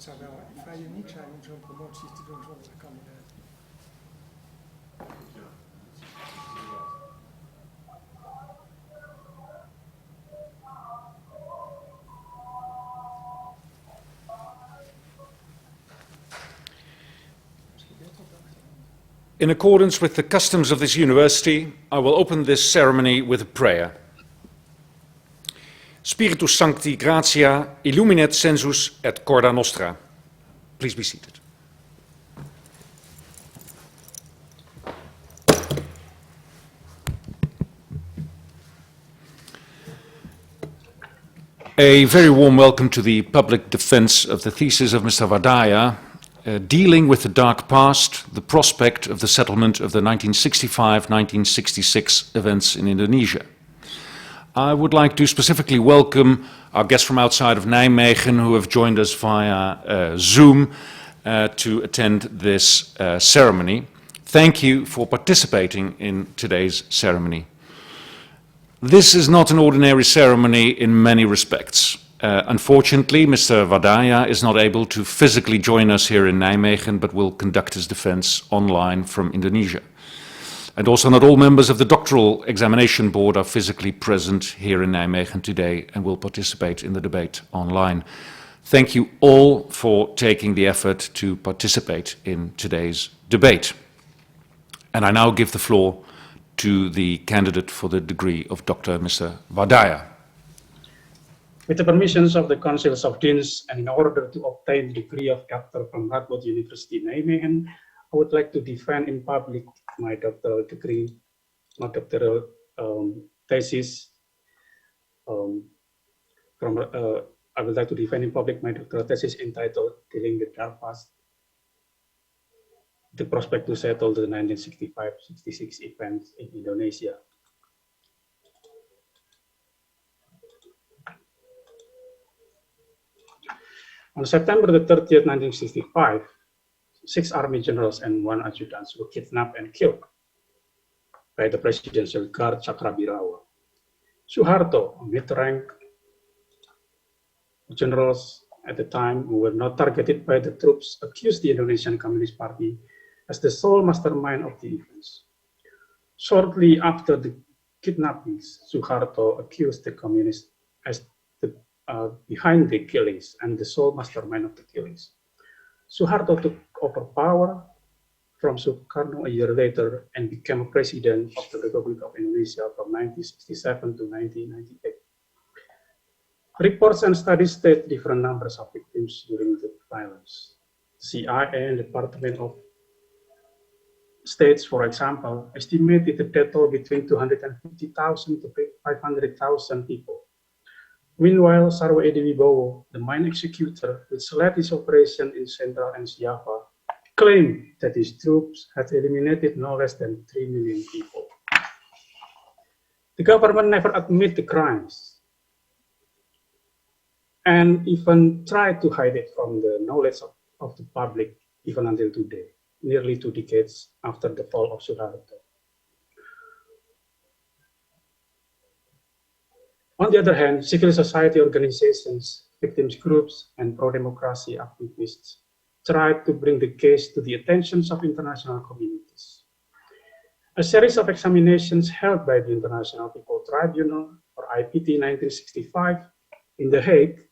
Dat zou wel vrij uniek zijn om zo'n promotie te doen zonder de kandidaat. In accordance with the customs of this university, I will open this ceremony with a prayer. Spiritus Sancti Gratia, illuminet sensus et corda nostra. Please be seated. A very warm welcome to the public defense of the thesis of Mr. Wardaya, dealing with the dark past, the prospect of the settlement of the 1965-1966 events in Indonesia. I would like to specifically welcome our guests from outside of Nijmegen who have joined us via Zoom to attend this ceremony. Thank you for participating in today's ceremony. This is not an ordinary ceremony in many respects. Unfortunately, Mr. Wardaya is not able to physically join us here in Nijmegen, but will conduct his defense online from Indonesia. And also not all members of the doctoral examination board are physically present here in Nijmegen today and will participate in the debate online. Thank you all for taking the effort to participate in today's debate. And I now give the floor to the candidate for the degree of Dr. Mr. Wardaya. With the permissions of the Councils of Deans and in order to obtain the degree of doctor from Radboud University, Nijmegen, I would like to defend in public my doctoral degree, my doctoral thesis. I would like to defend in public my doctoral thesis entitled Dealing with Dark Past, the prospect to settle the 1965-66 events in Indonesia. On September the 30th, 1965, 6 army generals and 1 adjutant were kidnapped and killed by the presidential guard Cakrabirawa. Suharto, a mid-rank generals at the time who were not targeted by the troops, accused the Indonesian Communist Party as the sole mastermind of the events. Shortly after the kidnappings, Suharto accused the communists as behind the killings and the sole mastermind of the killings. Suharto took over power from Sukarno a year later and became president of the Republic of Indonesia from 1967 to 1998. Reports and studies state different numbers of victims during the violence. CIA and Department of States, for example, estimated the death toll between 250,000 to 500,000 people. Meanwhile, Sarwo Edi Wibowo, the mine executor, which led his operation in Central and Java, claimed that his troops had eliminated no less than 3 million people. The government never admitted the crimes and even tried to hide it from the knowledge of the public even until today, nearly 2 decades after the fall of Suharto. On the other hand, civil society organizations, victims groups, and pro-democracy activists tried to bring the case to the attention of international communities. A series of examinations held by the International People Tribunal, or IPT 1965, in The Hague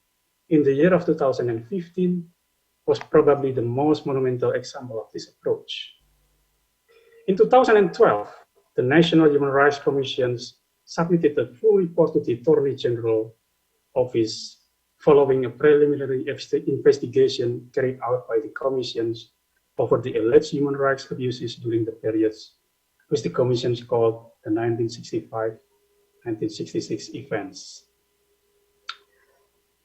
in the year of 2015 was probably the most monumental example of this approach. In 2012, the National Human Rights Commissions submitted a full report to the Attorney General Office following a preliminary investigation carried out by the commissions over the alleged human rights abuses during the periods which the commissions called the 1965-1966 events.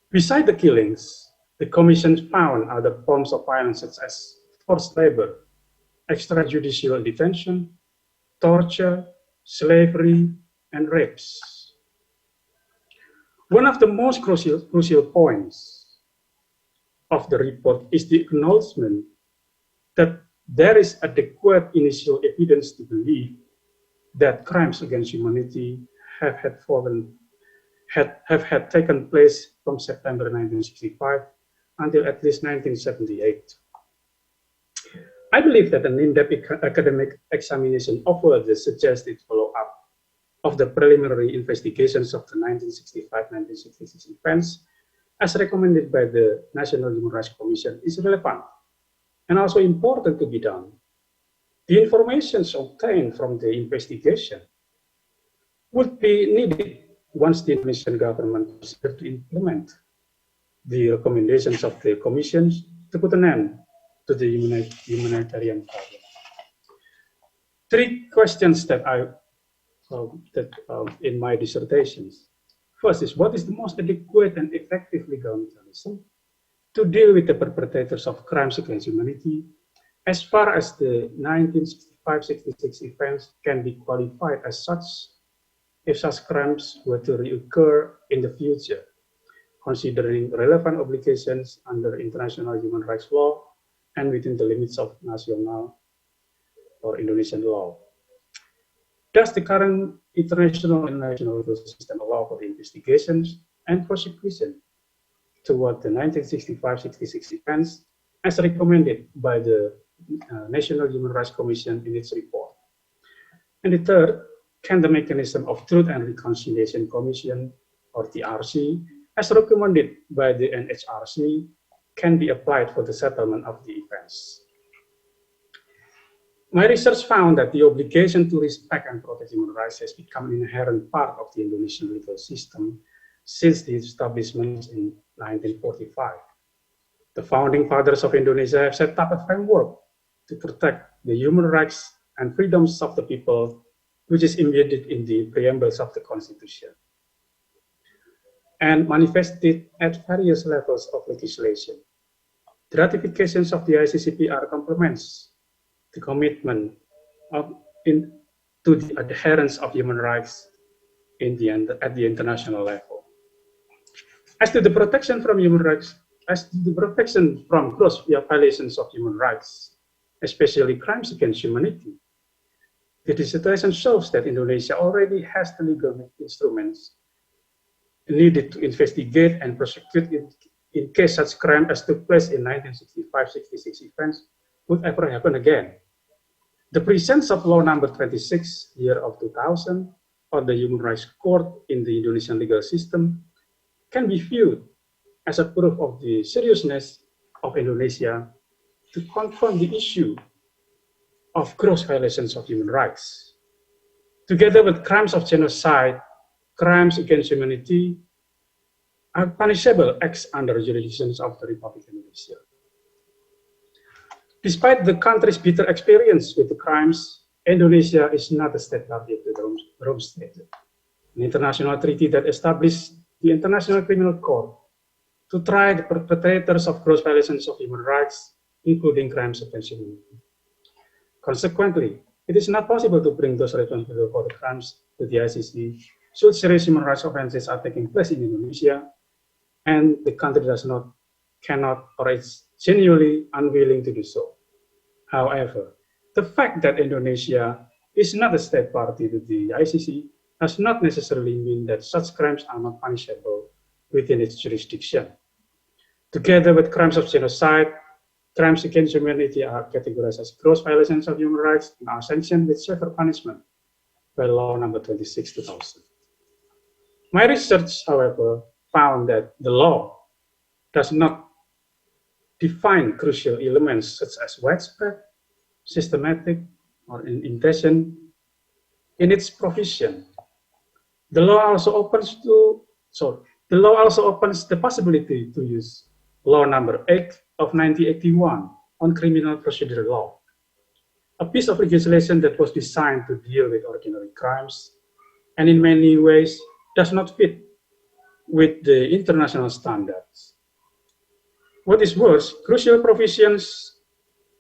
Beside the killings, the commissions found other forms of violence such as forced labor, extrajudicial detention, torture, slavery, and rapes. One of the most crucial points of the report is the acknowledgement that there is adequate initial evidence to believe that crimes against humanity have taken place from September 1965 until at least 1978. I believe that an in-depth academic examination of the suggested follow-up of the preliminary investigations of the 1965-1966 events, as recommended by the National Human Rights Commission, is relevant and also important to be done. The information obtained from the investigation would be needed once the Indonesian government considers to implement the recommendations of the commissions to put an end to the humanitarian problem. Three questions that in my dissertations. First is, what is the most adequate and effective legal mechanism to deal with the perpetrators of crimes against humanity, as far as the 1965-66 events can be qualified as such if such crimes were to reoccur in the future, considering relevant obligations under international human rights law and within the limits of national or Indonesian law. Does the current international and national legal system allow for the investigations and prosecution toward the 1965-66 events as recommended by the National Human Rights Commission in its report? And the third, can the mechanism of Truth and Reconciliation Commission, or TRC, as recommended by the NHRC, can be applied for the settlement of the events? My research found that the obligation to respect and protect human rights has become an inherent part of the Indonesian legal system since the establishment in 1945. The founding fathers of Indonesia have set up a framework to protect the human rights and freedoms of the people, which is embedded in the preambles of the Constitution and manifested at various levels of legislation. The ratifications of the ICCPR complements the commitment to the adherence of human rights at the international level. As to the protection from human rights, as to the protection from gross violations of human rights, especially crimes against humanity, the dissertation shows that Indonesia already has the legal instruments needed to investigate and prosecute in case such crime as took place in 1965-66 events would ever happen again. The presence of Law Number 26, year of 2000, or the Human Rights Court in the Indonesian legal system can be viewed as a proof of the seriousness of Indonesia to confront the issue of gross violations of human rights. Together with crimes of genocide, crimes against humanity are punishable acts under jurisdictions of the Republic of Indonesia. Despite the country's bitter experience with the crimes, Indonesia is not a state party to the Rome Statute, an international treaty that established the International Criminal Court to try the perpetrators of gross violations of human rights, including crimes against humanity. Consequently, it is not possible to bring those responsible for the crimes to the ICC should serious human rights offenses are taking place in Indonesia, and the country cannot, or is genuinely unwilling to do so. However, the fact that Indonesia is not a state party to the ICC does not necessarily mean that such crimes are not punishable within its jurisdiction. Together with crimes of genocide, crimes against humanity are categorized as gross violations of human rights and are sanctioned with severe punishment by Law Number 26, 2000. My research, however, found that the law does not define crucial elements such as widespread, systematic, or intention in its provision. The law also opens the possibility to use Law Number 8 of 1981 on criminal procedure law, a piece of legislation that was designed to deal with ordinary crimes and in many ways does not fit with the international standards. What is worse, crucial provisions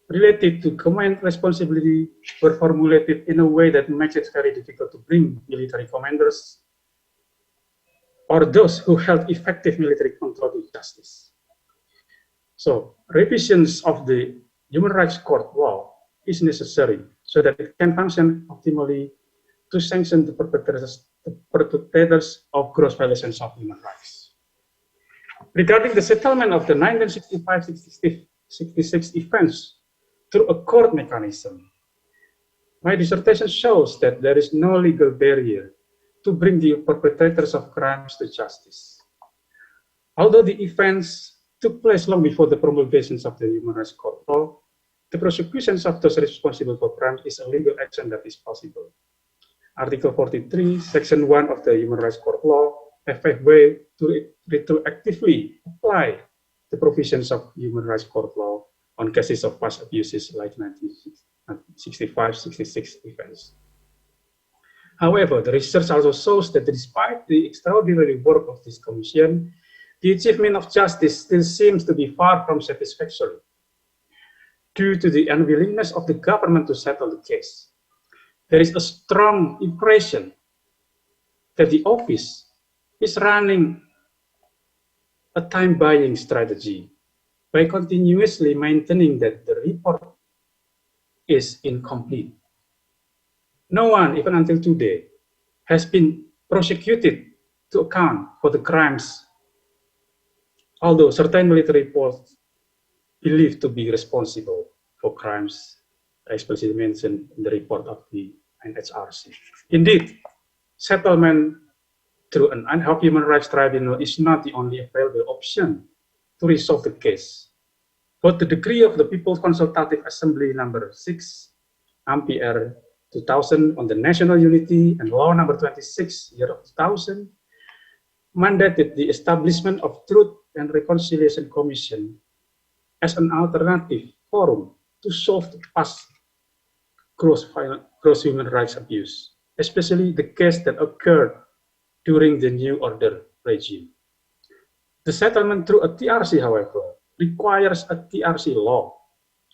related to command responsibility were formulated in a way that makes it very difficult to bring military commanders or those who held effective military control to justice. So, revisions of the Human Rights Court law is necessary so that it can function optimally to sanction the perpetrators of gross violations of human rights. Regarding the settlement of the 1965-66 events through a court mechanism, my dissertation shows that there is no legal barrier to bring the perpetrators of crimes to justice. Although the events took place long before the promulgations of the Human Rights Court law, the prosecutions of those responsible for crimes is a legal action that is possible. Article 43, Section 1 of the Human Rights Court law have a way to retroactively apply the provisions of Human Rights Court law on cases of past abuses like 1965-66 events. However, the research also shows that despite the extraordinary work of this commission, the achievement of justice still seems to be far from satisfactory due to the unwillingness of the government to settle the case. There is a strong impression that the office is running a time-buying strategy by continuously maintaining that the report is incomplete. No one, even until today, has been prosecuted to account for the crimes, although certain military forces believed to be responsible for crimes explicitly mentioned in the report of the NHRC. Indeed, settlement through an ad hoc human rights tribunal is not the only available option to resolve the case. Both the decree of the People's Consultative Assembly number 6, Ampere 2000 on the national unity and law number 26, year of 2000, mandated the establishment of Truth and Reconciliation Commission as an alternative forum to solve the past gross human rights abuse, especially the case that occurred during the New Order regime. The settlement through a TRC, however, requires a TRC law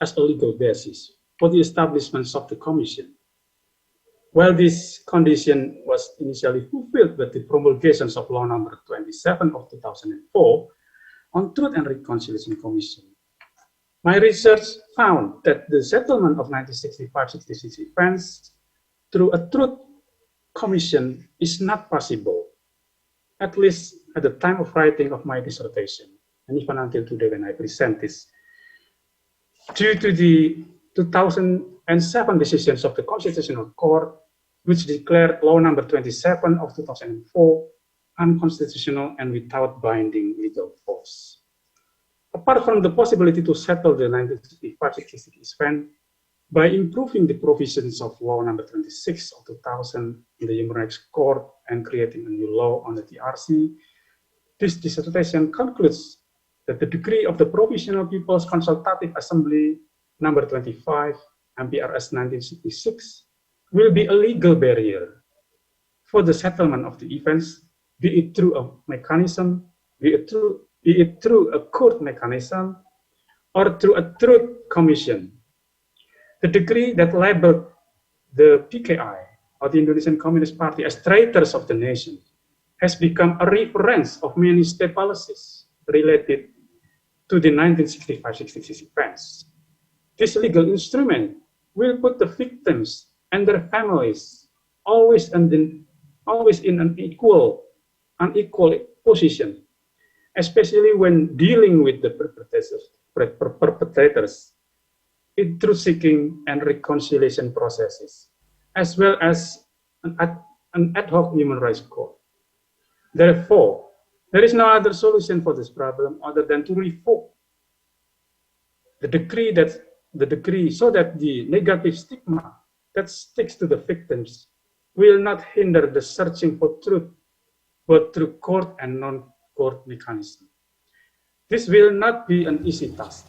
as a legal basis for the establishment of the commission. While this condition was initially fulfilled with the promulgations of Law number 27 of 2004 on Truth and Reconciliation Commission, my research found that the settlement of 1965-66 events through a Truth Commission is not possible, at least at the time of writing of my dissertation, and even until today when I present this, due to the 2007 decisions of the Constitutional Court, which declared Law number 27 of 2004 unconstitutional and without binding legal force. Apart from the possibility to settle the 1965-66 event by improving the provisions of Law number 26 of 2000 in the Human Rights Court and creating a new law on the TRC, this dissertation concludes that the decree of the Provisional People's Consultative Assembly number 25, MPRS 1966, will be a legal barrier for the settlement of the events, be it through a mechanism, be it through a court mechanism, or through a truth commission. The decree that labeled the PKI, or the Indonesian Communist Party, as traitors of the nation has become a reference of many state policies related to the 1965-66 events. This legal instrument will put the victims and their families always in an unequal position, especially when dealing with the perpetrators in truth-seeking and reconciliation processes, as well as an ad hoc human rights court. Therefore, there is no other solution for this problem other than to revoke the decree so that the negative stigma that sticks to the victims will not hinder the searching for truth, both through court and non-court mechanism. This will not be an easy task,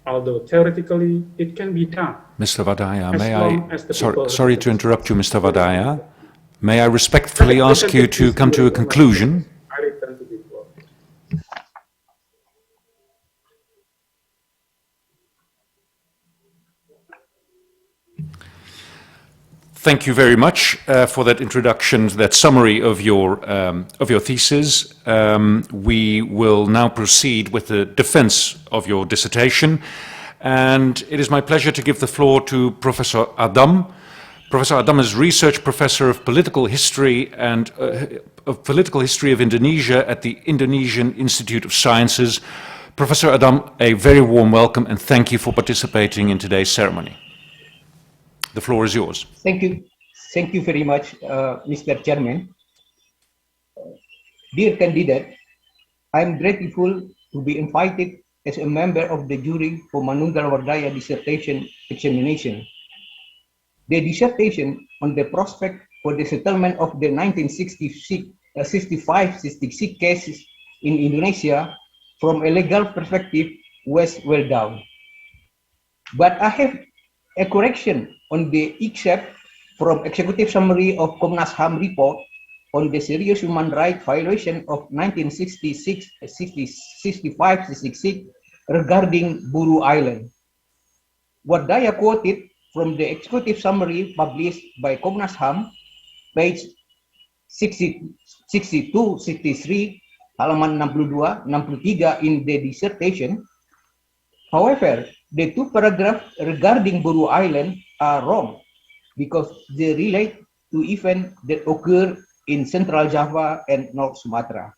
although theoretically it can be done. Mr. Wardaya, sorry to interrupt you, Mr. Wardaya. May I respectfully ask you to come to a conclusion? I return to the floor. Thank you very much for that introduction, that summary of your thesis. We will now proceed with the defense of your dissertation. And it is my pleasure to give the floor to Professor Adam. Professor Adam is Research Professor of Political History and of Political History of Indonesia at the Indonesian Institute of Sciences. Professor Adam, a very warm welcome and thank you for participating in today's ceremony. The floor is yours. Thank you. Thank you very much, Mr. Chairman. Dear candidate, I am grateful to be invited as a member of the jury for Manunggal Wardaya dissertation examination. The dissertation on the prospect for the settlement of the 1965-66 cases in Indonesia from a legal perspective was well done. But I have a correction on the excerpt from Executive Summary of Komnas HAM report on the serious human rights violation of 1965-66 regarding Buru Island. Wardaya quoted from the Executive Summary published by Komnas HAM, page 62-63, halaman 62-63 in the dissertation. However, the two paragraphs regarding Buru Island are wrong because they relate to events that occur in Central Java and North Sumatra.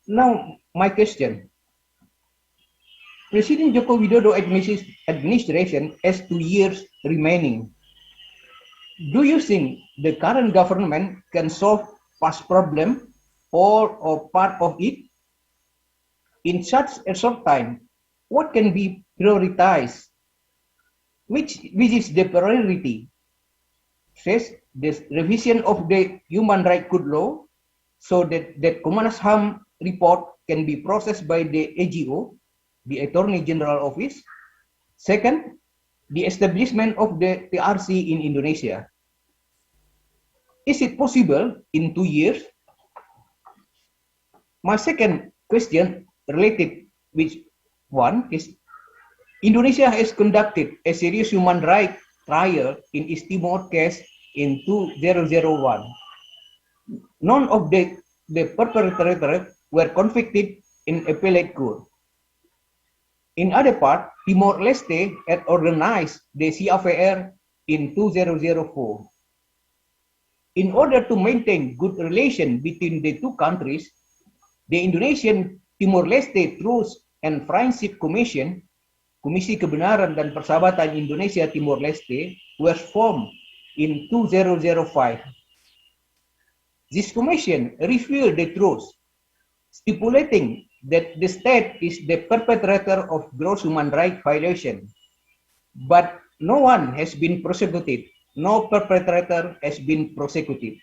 Now, my question. President Joko Widodo administration has 2 years remaining. Do you think the current government can solve past problem or part of it? In such a short time, what can be prioritized? Which is the priority? Says this revision of the Human Rights Code law so that Komnas HAM report can be processed by the AGO, the Attorney General Office. Second, the establishment of the PRC in Indonesia. Is it possible in 2 years? My second question related with one is Indonesia has conducted a serious human rights trial in East Timor case in 2001. None of the perpetrators were convicted in appellate court. In other part, Timor-Leste had organized the CAVR in 2004. In order to maintain good relation between the two countries, the Indonesian Timor-Leste Truth and Friendship Commission, Komisi Kebenaran dan Persahabatan Indonesia Timor-Leste, was formed in 2005. This commission revealed the truth, stipulating that the state is the perpetrator of gross human rights violation, but no one has been prosecuted. No perpetrator has been prosecuted.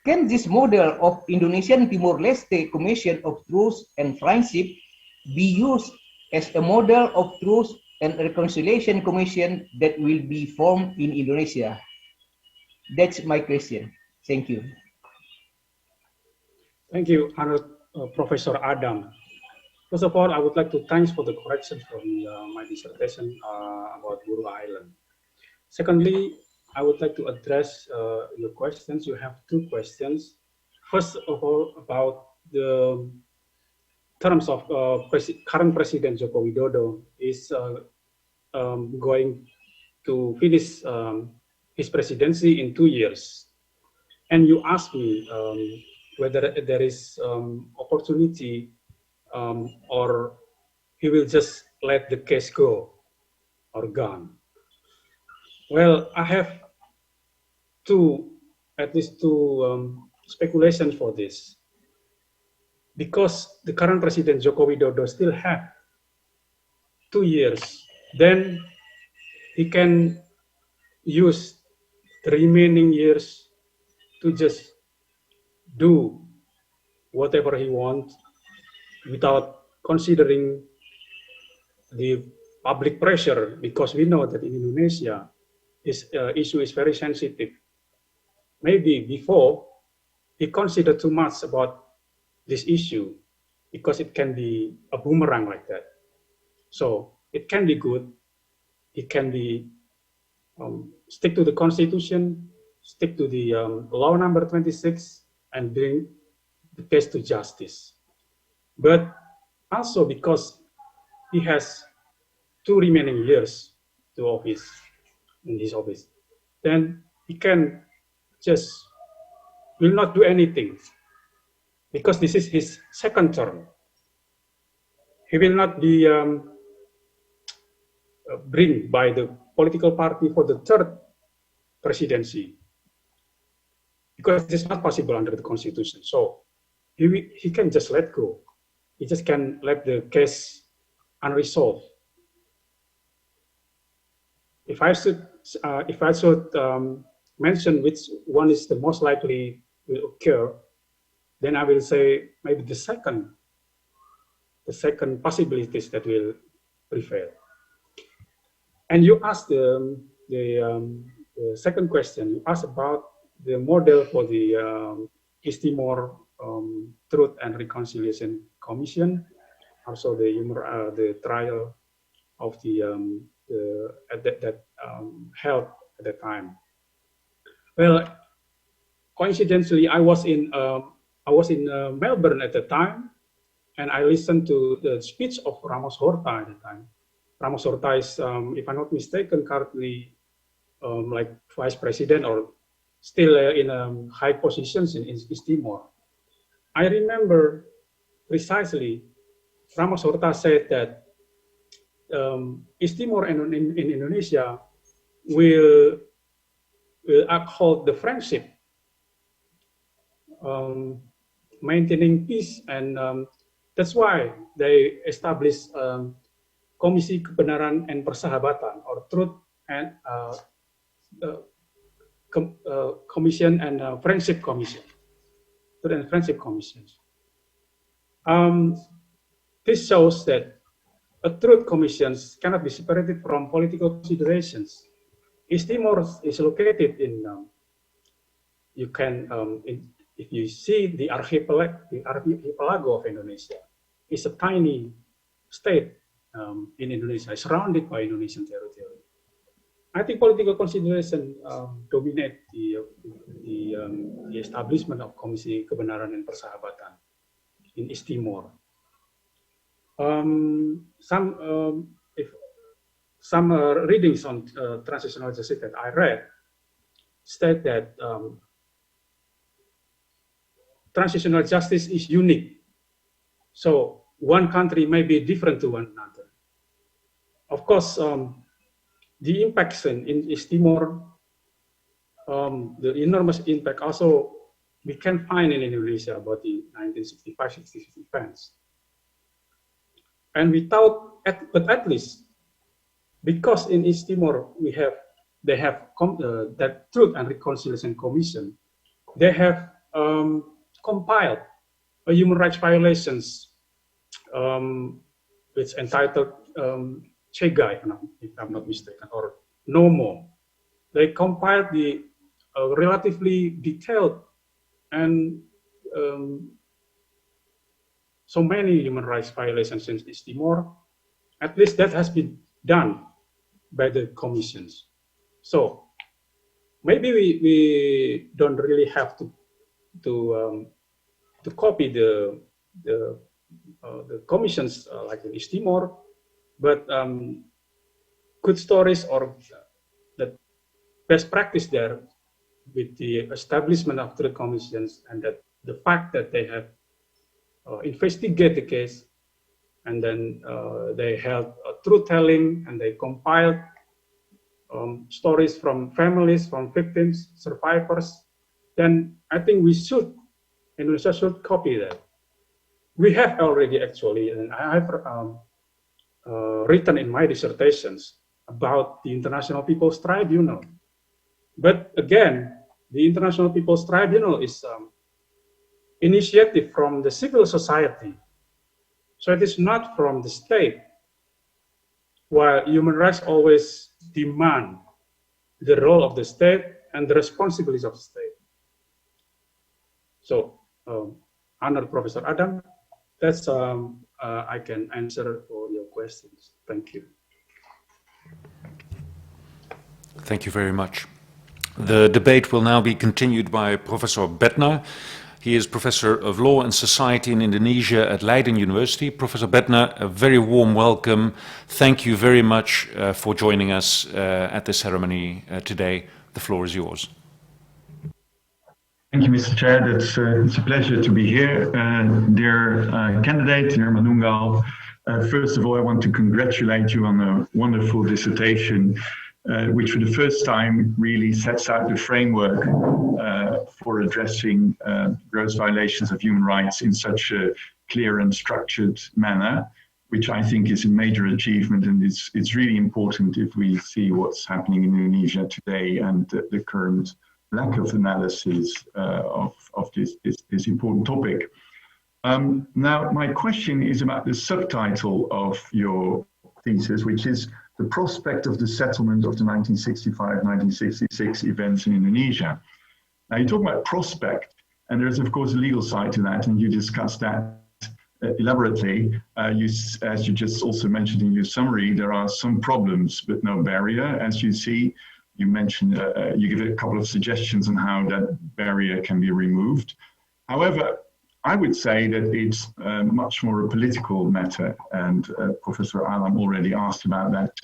Can this model of Indonesian Timor-Leste Commission of Truth and Friendship be used as a model of truth and reconciliation commission that will be formed in Indonesia? That's my question. Thank you. Thank you, Professor Adam. First of all, I would like to thank for the correction from my dissertation about Buru Island. Secondly, I would like to address your questions. You have two questions. First of all, about the terms of current President Joko Widodo is going to finish his presidency in 2 years. And you asked me whether there is opportunity or he will just let the case go or gone. Well, I have at least two speculations for this. Because the current President Joko Widodo still have 2 years, then he can use the remaining years to just do whatever he wants without considering the public pressure, because we know that in Indonesia, this issue is very sensitive. Maybe before, he considered too much about this issue because it can be a boomerang like that. So it can be good. It can be stick to the Constitution, stick to the law number 26, and bring the case to justice. But also because he has 2 remaining years to office, in his office, then he can just will not do anything because this is his second term. He will not be bring by the political party for the third presidency because it's not possible under the constitution. So he can just let go. He just can let the case unresolved. If I should mention which one is the most likely will occur, then I will say maybe the second possibilities that will prevail. And you asked the second question. You asked about the model for the East Timor Truth and Reconciliation Commission, also the trial of the held at that time. Well, coincidentally, I was in Melbourne at the time, and I listened to the speech of Ramos Horta at the time. Ramos Horta is, if I'm not mistaken, currently like vice president or still in high positions in East Timor. I remember precisely Ramos Horta said that East Timor and in Indonesia will uphold the friendship, maintaining peace, and that's why they established Komisi Kebenaran and Persahabatan, or Truth and Commission and Friendship Commission, Truth and Friendship Commissions. This shows that a truth commissions cannot be separated from political considerations. East Timor is located in, if you see the archipelago of Indonesia, it's a tiny state in Indonesia, surrounded by Indonesian territory. I think political consideration dominate the establishment of Komisi Kebenaran and Persahabatan in East Timor. Some readings on Transitional Justice that I read state that Transitional Justice is unique. So one country may be different to one another. Of course, the impacts in East Timor, the enormous impact also we can find in Indonesia about the 1965-66 events. And without, but at least, because in East Timor they have that Truth and Reconciliation Commission, they have compiled a human rights violations, which entitled Cegai, if I'm not mistaken, or No More. They compiled the relatively detailed and so many human rights violations in East Timor. At least that has been done by the commissions. So maybe we don't really have to copy the commissions like in East Timor, but good stories or the best practice there with the establishment of the commissions, and that the fact that they have investigate the case, and then they held truth telling, and they compiled stories from families, from victims, survivors. Then I think Indonesia should copy that. We have already actually, and I have written in my dissertations about the International People's Tribunal. But again, the International People's Tribunal is initiative from the civil society. So it is not from the state, while human rights always demand the role of the state and the responsibilities of the state. So, Honored Professor Adam, that's I can answer all your questions. Thank you. Thank you very much. The debate will now be continued by Professor Bettner. He is Professor of Law and Society in Indonesia at Leiden University. Professor Bettner, a very warm welcome. Thank you very much for joining us at this ceremony today. The floor is yours. Thank you, Mr. Chair. It's a pleasure to be here. Dear candidate, dear Manunggal, first of all, I want to congratulate you on a wonderful dissertation, which for the first time really sets out the framework for addressing gross violations of human rights in such a clear and structured manner, which I think is a major achievement, and it's really important if we see what's happening in Indonesia today and the current lack of analysis of this important topic. Now, my question is about the subtitle of your thesis, which is the prospect of the settlement of the 1965-1966 events in Indonesia. Now, you talk about prospect, and there's, of course, a legal side to that, and you discussed that elaborately. As you just also mentioned in your summary, there are some problems, but no barrier, as you see. You mentioned, you give a couple of suggestions on how that barrier can be removed. However, I would say that it's much more a political matter, and Professor Alam already asked about that,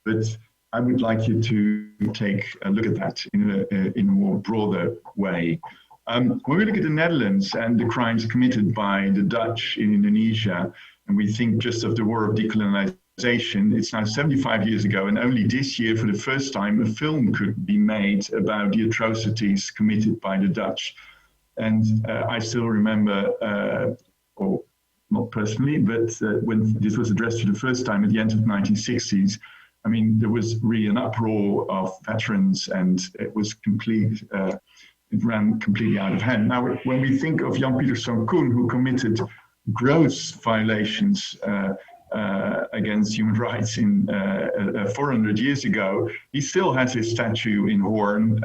but I would like you to take a look at that in a more broader way. When we look at the Netherlands and the crimes committed by the Dutch in Indonesia, and we think just of the war of decolonization, it's now 75 years ago, and only this year, for the first time, a film could be made about the atrocities committed by the Dutch. And I still remember, or not personally, but when this was addressed for the first time at the end of the 1960s, I mean, there was really an uproar of veterans, and it was complete. It ran completely out of hand. Now, when we think of Jan Pieterszoon Koen, who committed gross violations against human rights in 400 years ago, he still has his statue in Hoorn,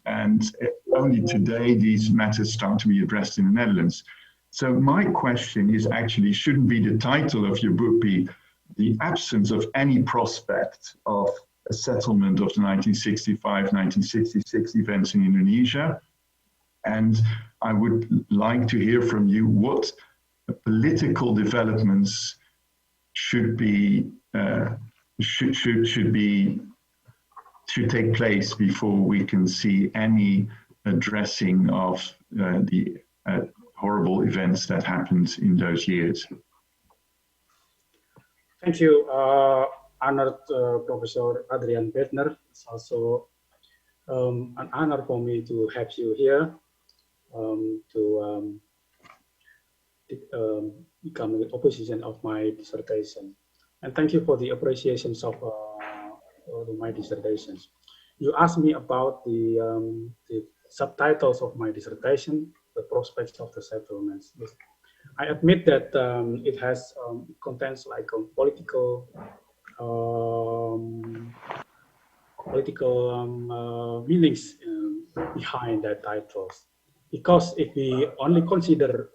and only today these matters start to be addressed in the Netherlands. So my question is actually, shouldn't be the title of your book be the absence of any prospect of a settlement of the 1965-1966 events in Indonesia? And I would like to hear from you what political developments should take place before we can see any addressing of the horrible events that happened in those years. Thank you, honored Professor Adrian Bettner. It's also an honor for me to have you here to become the opposition of my dissertation. And thank you for the appreciations of my dissertations. You asked me about the subtitles of my dissertation, the prospects of the settlements. I admit that it has contains like political meanings behind that titles. Because if we only consider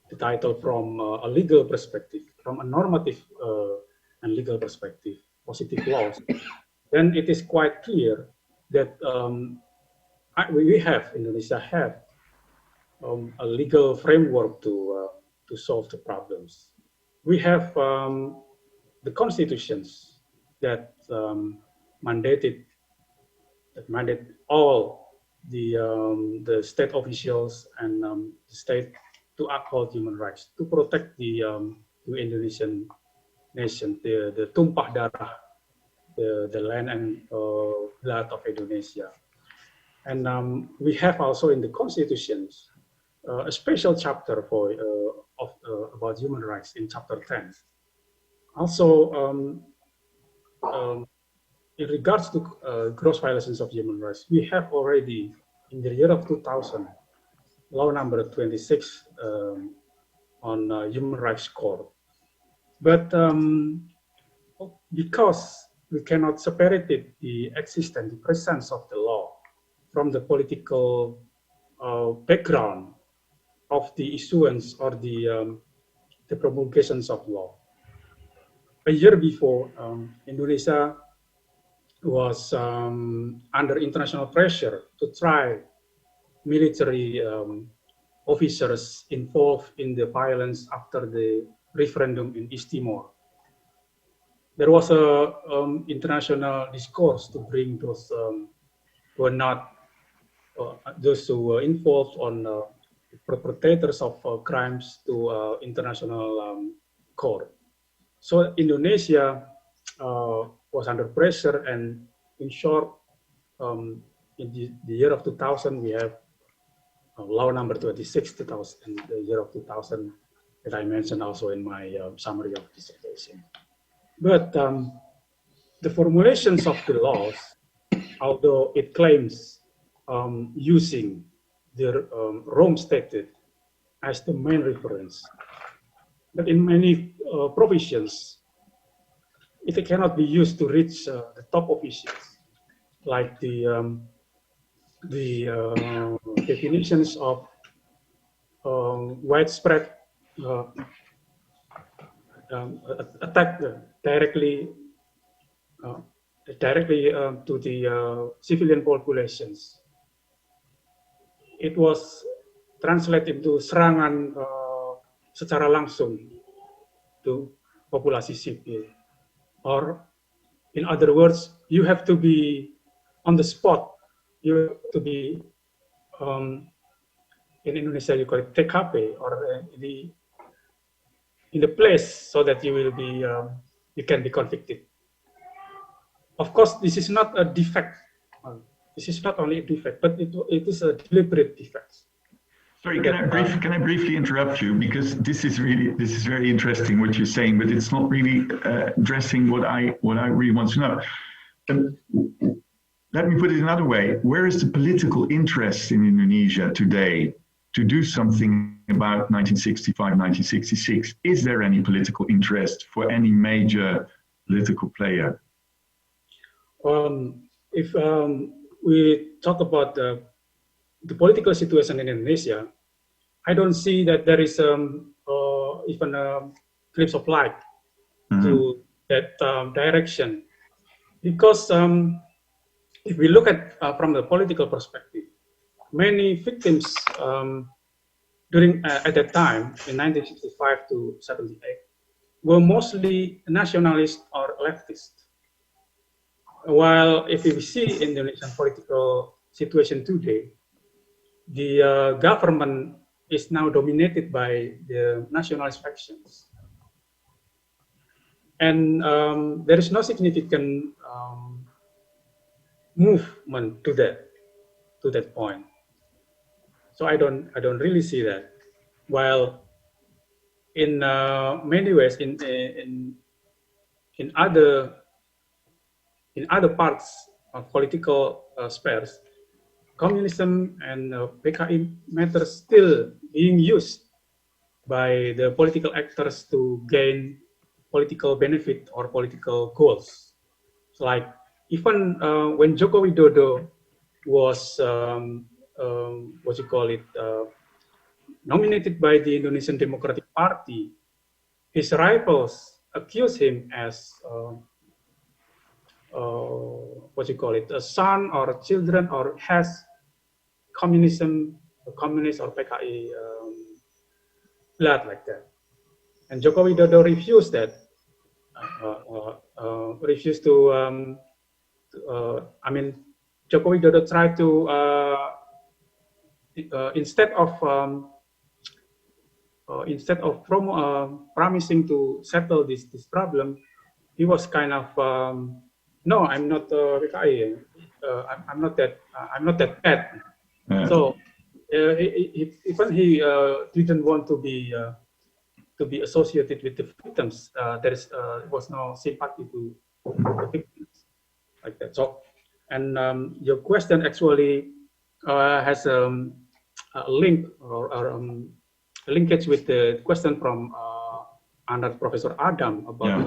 the title from a legal perspective, from a normative and legal perspective, positive laws, then it is quite clear that Indonesia have a legal framework to solve the problems. We have the constitutions that mandate all the state officials and the state to uphold human rights, to protect the Indonesian nation, the tumpah darah, the land and blood of Indonesia. And we have also in the constitutions a special chapter for about human rights in chapter 10. Also, in regards to gross violations of human rights, we have already in the year of 2000 law number 26 on human rights court. But because we cannot separate the existence, the presence of the law from the political background of the issuance or the promulgations of law. A year before, Indonesia was under international pressure to try military officers involved in the violence after the referendum in East Timor. There was a international discourse to bring those who were not those who were involved on perpetrators of crimes to international court. So Indonesia was under pressure, and in short, in the year of 2000, we have law number 26, 2000, in the year of 2000, that I mentioned also in my summary of dissertation. But the formulations of the laws, although it claims using the Rome Statute as the main reference, but in many provisions, it cannot be used to reach the top officials, like the definitions of widespread attack directly to the civilian populations. It was translated into serangan secara langsung to populasi sipil, or in other words, you have to be on the spot. You have to be in Indonesia you call it TKP, or in the place, so that you will be you can be convicted. Of course, this is not a defect. This is not only a defect, but it is a deliberate defect. Sorry, can I briefly interrupt you, because this is very interesting what you're saying, but it's not really addressing what I really want to know. Let me put it another way: where is the political interest in Indonesia today to do something about 1965, 1966? Is there any political interest for any major political player? If we talk about the political situation in Indonesia, I don't see that there is even a glimpse of light to that direction, because if we look at from the political perspective, many victims during at that time in 1965 to 78 were mostly nationalist or leftist. While if we see Indonesian political situation today, the government is now dominated by the nationalist factions, and there is no significant movement to that point. So I don't really see that. While in many ways, in other parts of political spheres, communism and PKI matters still being used by the political actors to gain political benefit or political goals. So like even when Joko Widodo was nominated by the Indonesian Democratic Party, his rivals accused him as a son or children or has communist or PKI blood, like that. And Joko Widodo refused that. Refused to. Joko Widodo tried to instead of promising to settle this problem, he was kind of no, I'm not PKI. I'm not that bad. Yeah. So even he didn't want to be associated with the victims. There was no sympathy to the victims, like that. So, and your question actually has a link or linkage with the question from under Professor Adam about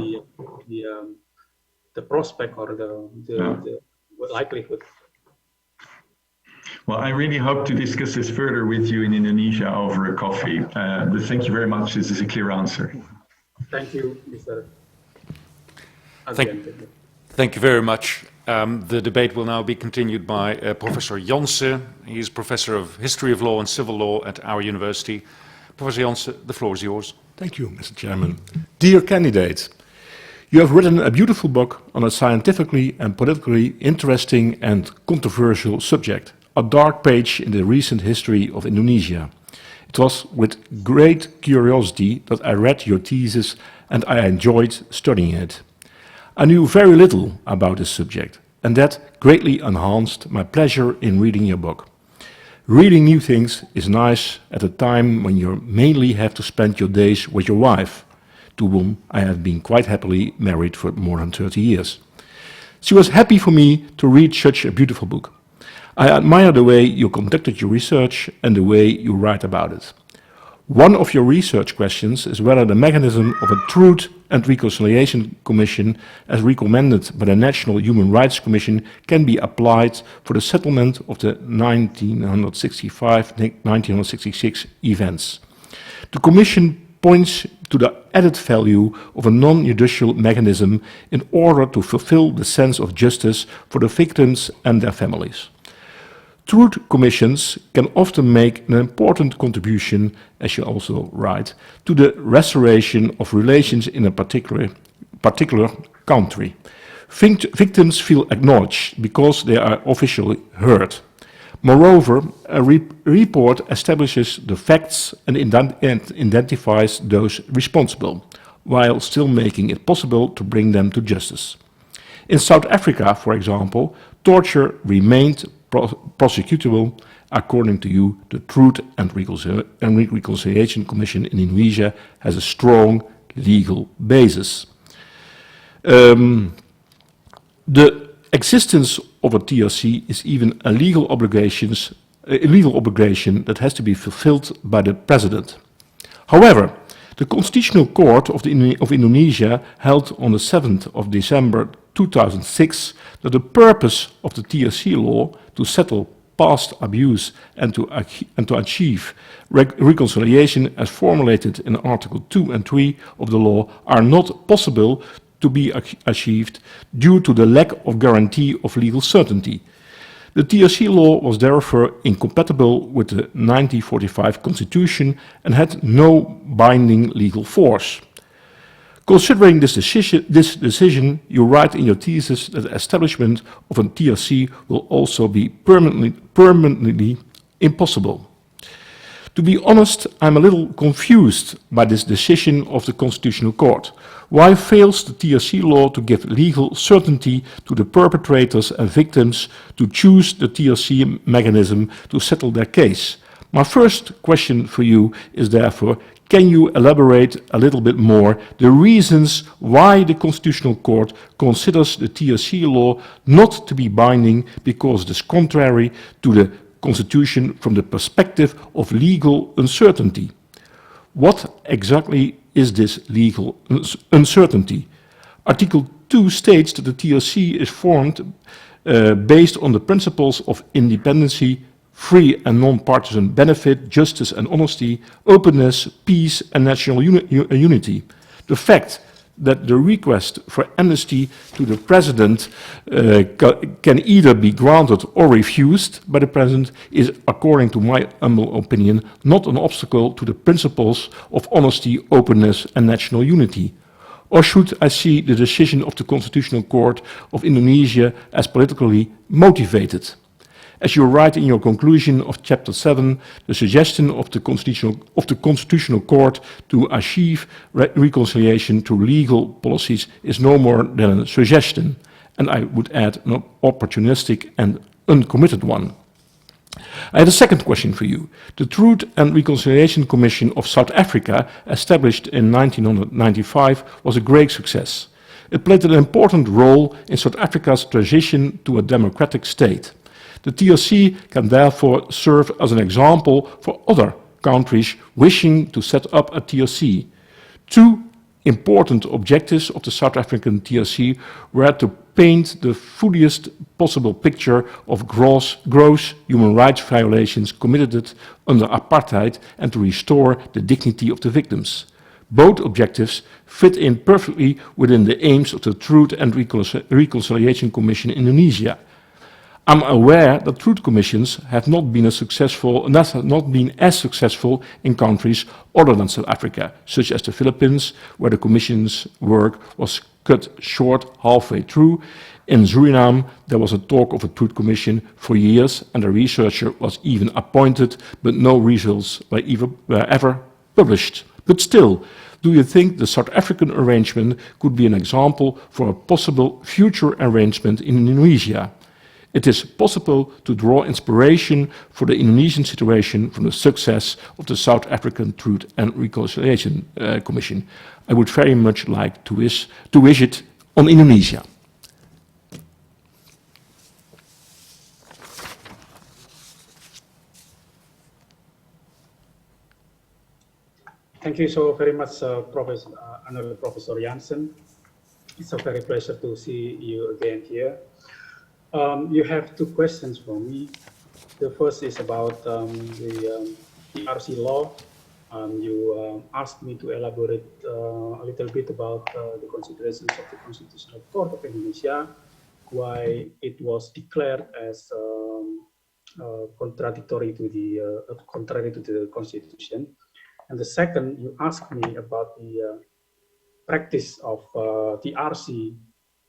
the prospect or the likelihood. Well, I really hope to discuss this further with you in Indonesia over a coffee. But thank you very much. This is a clear answer. Thank you, Mr. Thank you very much. The debate will now be continued by Professor Jansen. He is Professor of History of Law and Civil Law at our university. Professor Jansen, the floor is yours. Thank you, Mr. Chairman. Dear candidate, you have written a beautiful book on a scientifically and politically interesting and controversial subject, a dark page in the recent history of Indonesia. It was with great curiosity that I read your thesis and I enjoyed studying it. I knew very little about this subject, and that greatly enhanced my pleasure in reading your book. Reading new things is nice at a time when you mainly have to spend your days with your wife, to whom I have been quite happily married for more than 30 years. She was happy for me to read such a beautiful book. I admire the way you conducted your research and the way you write about it. One of your research questions is whether the mechanism of a Truth and Reconciliation Commission, as recommended by the National Human Rights Commission, can be applied for the settlement of the 1965-1966 events. The Commission points to the added value of a non-judicial mechanism in order to fulfill the sense of justice for the victims and their families. Truth commissions can often make an important contribution, as you also write, to the restoration of relations in a particular country. Victims feel acknowledged because they are officially heard. Moreover, a report establishes the facts and identifies those responsible, while still making it possible to bring them to justice. In South Africa, for example, torture remained prosecutable. According to you, the Truth and Reconciliation Commission in Indonesia has a strong legal basis. The existence of a TRC is even a legal obligation that has to be fulfilled by the President. However, the Constitutional Court of Indonesia held on the 7th of December 2006 that the purpose of the TRC law to settle past abuse and to achieve reconciliation as formulated in Article 2 and 3 of the law are not possible to be achieved due to the lack of guarantee of legal certainty. The TRC law was therefore incompatible with the 1945 Constitution and had no binding legal force. Considering this decision, you write in your thesis that the establishment of a TRC will also be permanently impossible. To be honest, I'm a little confused by this decision of the Constitutional Court. Why fails the TRC law to give legal certainty to the perpetrators and victims to choose the TRC mechanism to settle their case? My first question for you is therefore, can you elaborate a little bit more the reasons why the Constitutional Court considers the TRC law not to be binding because it is contrary to the Constitution from the perspective of legal uncertainty? What exactly is this legal uncertainty? Article 2 states that the TRC is formed based on the principles of independency, free and non-partisan benefit, justice and honesty, openness, peace and national unity. The fact that the request for amnesty to the President can either be granted or refused by the President is, according to my humble opinion, not an obstacle to the principles of honesty, openness and national unity. Or should I see the decision of the Constitutional Court of Indonesia as politically motivated? As you write in your conclusion of Chapter 7, the suggestion of the Constitutional Court to achieve reconciliation through legal policies is no more than a suggestion, and I would add an opportunistic and uncommitted one. I had a second question for you. The Truth and Reconciliation Commission of South Africa, established in 1995, was a great success. It played an important role in South Africa's transition to a democratic state. The TRC can therefore serve as an example for other countries wishing to set up a TRC. Two important objectives of the South African TRC were to paint the fullest possible picture of gross human rights violations committed under apartheid and to restore the dignity of the victims. Both objectives fit in perfectly within the aims of the Truth and Reconciliation Commission in Indonesia. I'm aware that truth commissions have not been as successful in countries other than South Africa, such as the Philippines, where the commission's work was cut short halfway through. In Suriname, there was a talk of a truth commission for years, and a researcher was even appointed, but no results were ever published. But still, do you think the South African arrangement could be an example for a possible future arrangement in Indonesia? It is possible to draw inspiration for the Indonesian situation from the success of the South African Truth and Reconciliation Commission. I would very much like to wish it on Indonesia. Thank you so very much, Honorable Professor Jansen. It's a very pleasure to see you again here. You have two questions for me. The first is about the RC law. You asked me to elaborate a little bit about the considerations of the Constitutional Court of Indonesia, why it was declared as contrary to the Constitution. And the second, you asked me about the practice of the RC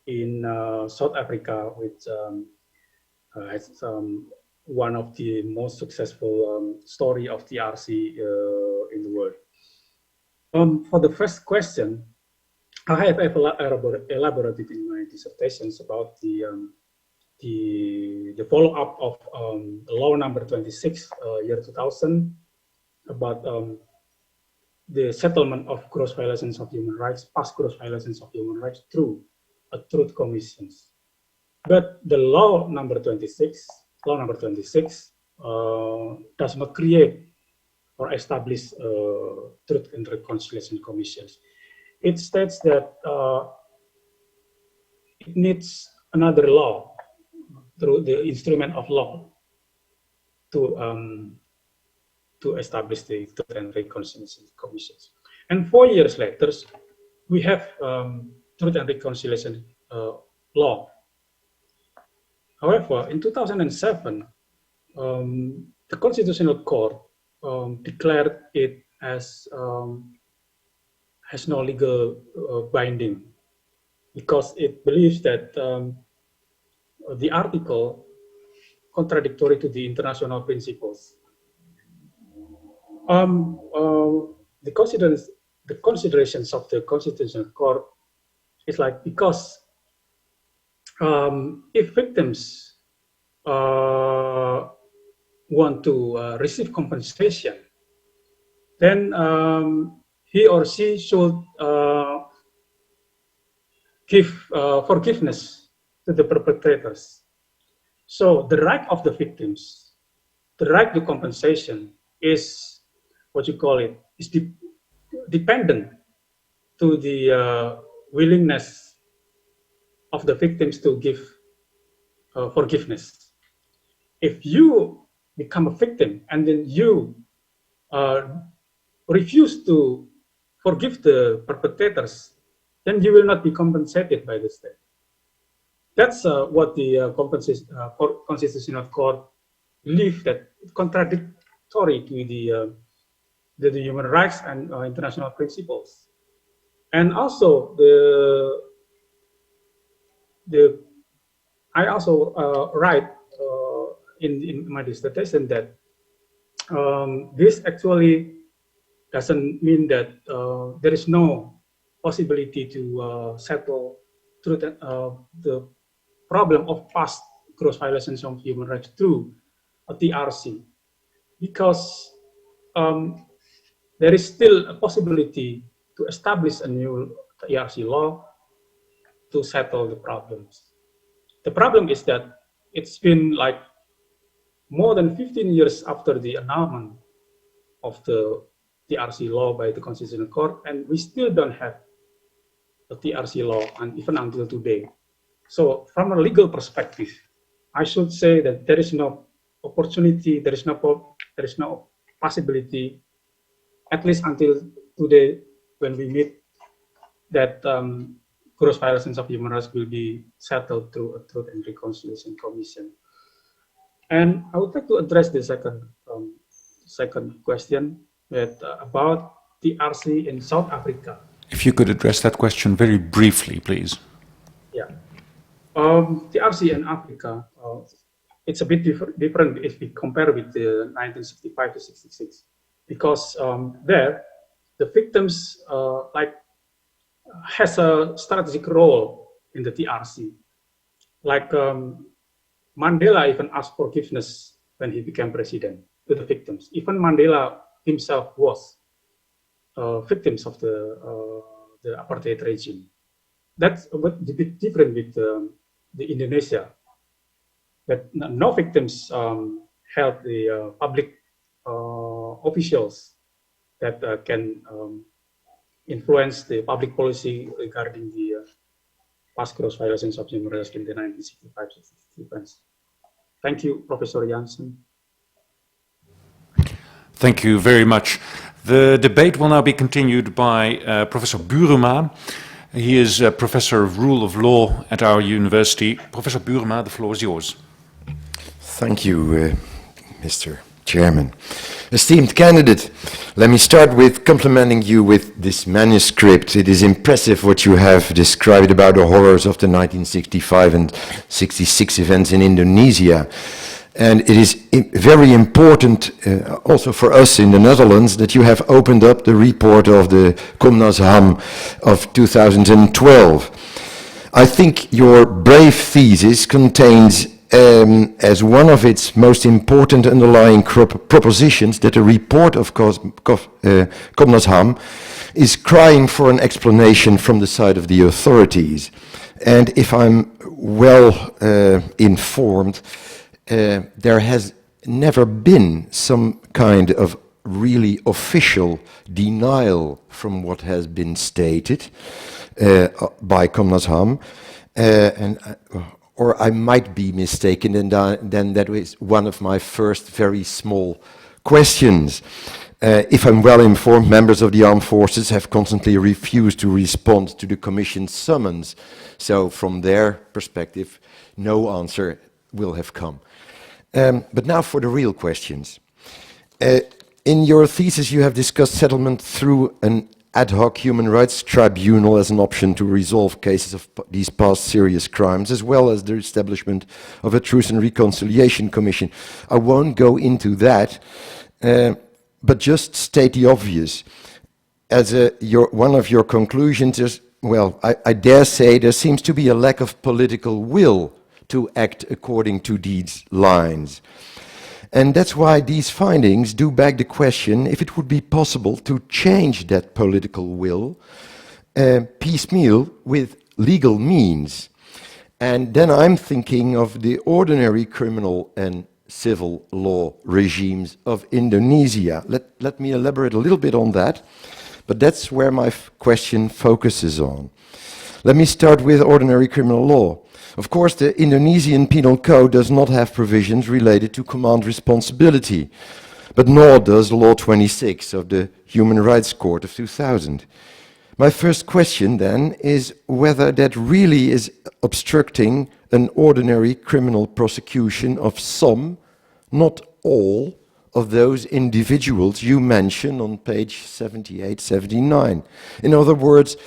in South Africa, which has one of the most successful story of the RC in the world. For the first question, I have elaborated in my dissertations about the follow-up of law number 26, year 2000, about the settlement of gross violations of human rights, past gross violations of human rights through a truth commissions. But the law number 26 does not create or establish truth and reconciliation commissions. It states that it needs another law through the instrument of law to establish the Truth and Reconciliation Commissions. And 4 years later, we have Truth and Reconciliation law. However, in 2007, the Constitutional Court declared it as has no legal binding, because it believes that the article contradictory to the international principles. The considerations of the Constitutional Court is like, because if victims want to receive compensation, then he or she should give forgiveness to the perpetrators. So the right of the victims, the right to compensation is what you call it, is dependent to the willingness of the victims to give forgiveness. If you become a victim and then you refuse to forgive the perpetrators, then you will not be compensated by the state. That's what the Constitutional Court believe, that contradictory to the human rights and international principles. And also I also write in my dissertation that this actually doesn't mean that there is no possibility to settle through the problem of past gross violations of human rights through a TRC, because there is still a possibility to establish a new TRC law to settle the problems. The problem is that it's been like more than 15 years after the announcement of the TRC law by the Constitutional Court, and we still don't have a TRC law, and even until today. So from a legal perspective, I should say that there is no opportunity, there is no possibility, at least until today, when we meet that gross violations of human rights will be settled through a Truth and Reconciliation Commission. And I would like to address the second question about the RC in South Africa. If you could address that question very briefly, please. Yeah. The RC in Africa, it's a bit different if we compare with the 1965 to 66, because there, the victims has a strategic role in the TRC. Like Mandela even asked forgiveness when he became president to the victims. Even Mandela himself was victims of the apartheid regime. That's a bit different with the Indonesia. That no victims held the public officials that can influence the public policy regarding the past gross violations of human rights in the 1965-66 events. Thank you, Professor Jansen. Thank you very much. The debate will now be continued by Professor Burema. He is a professor of rule of law at our university. Professor Burema, the floor is yours. Thank you, Mr. Chairman. Esteemed candidate, let me start with complimenting you with this manuscript. It is impressive what you have described about the horrors of the 1965 and 66 events in Indonesia. And it is very important also for us in the Netherlands that you have opened up the report of the Komnas HAM of 2012. I think your brave thesis contains as one of its most important underlying propositions that the report of Komnas HAM is crying for an explanation from the side of the authorities. And if I'm well informed, there has never been some kind of really official denial from what has been stated by Komnas HAM, or I might be mistaken, and then that was one of my first very small questions. If I'm well informed, members of the armed forces have constantly refused to respond to the Commission's summons. So from their perspective, no answer will have come. But now for the real questions. In your thesis, you have discussed settlement through an ad hoc human rights tribunal as an option to resolve cases of these past serious crimes, as well as the establishment of a Truth and Reconciliation Commission. I won't go into that, but just state the obvious. As one of your conclusions is, well, I dare say there seems to be a lack of political will to act according to these lines. And that's why these findings do beg the question if it would be possible to change that political will piecemeal with legal means. And then I'm thinking of the ordinary criminal and civil law regimes of Indonesia. Let me elaborate a little bit on that, but that's where my question focuses on. Let me start with ordinary criminal law. Of course, the Indonesian Penal Code does not have provisions related to command responsibility, but nor does Law 26 of the Human Rights Court of 2000. My first question then is whether that really is obstructing an ordinary criminal prosecution of some, not all, of those individuals you mention on page 78, 79. In other words,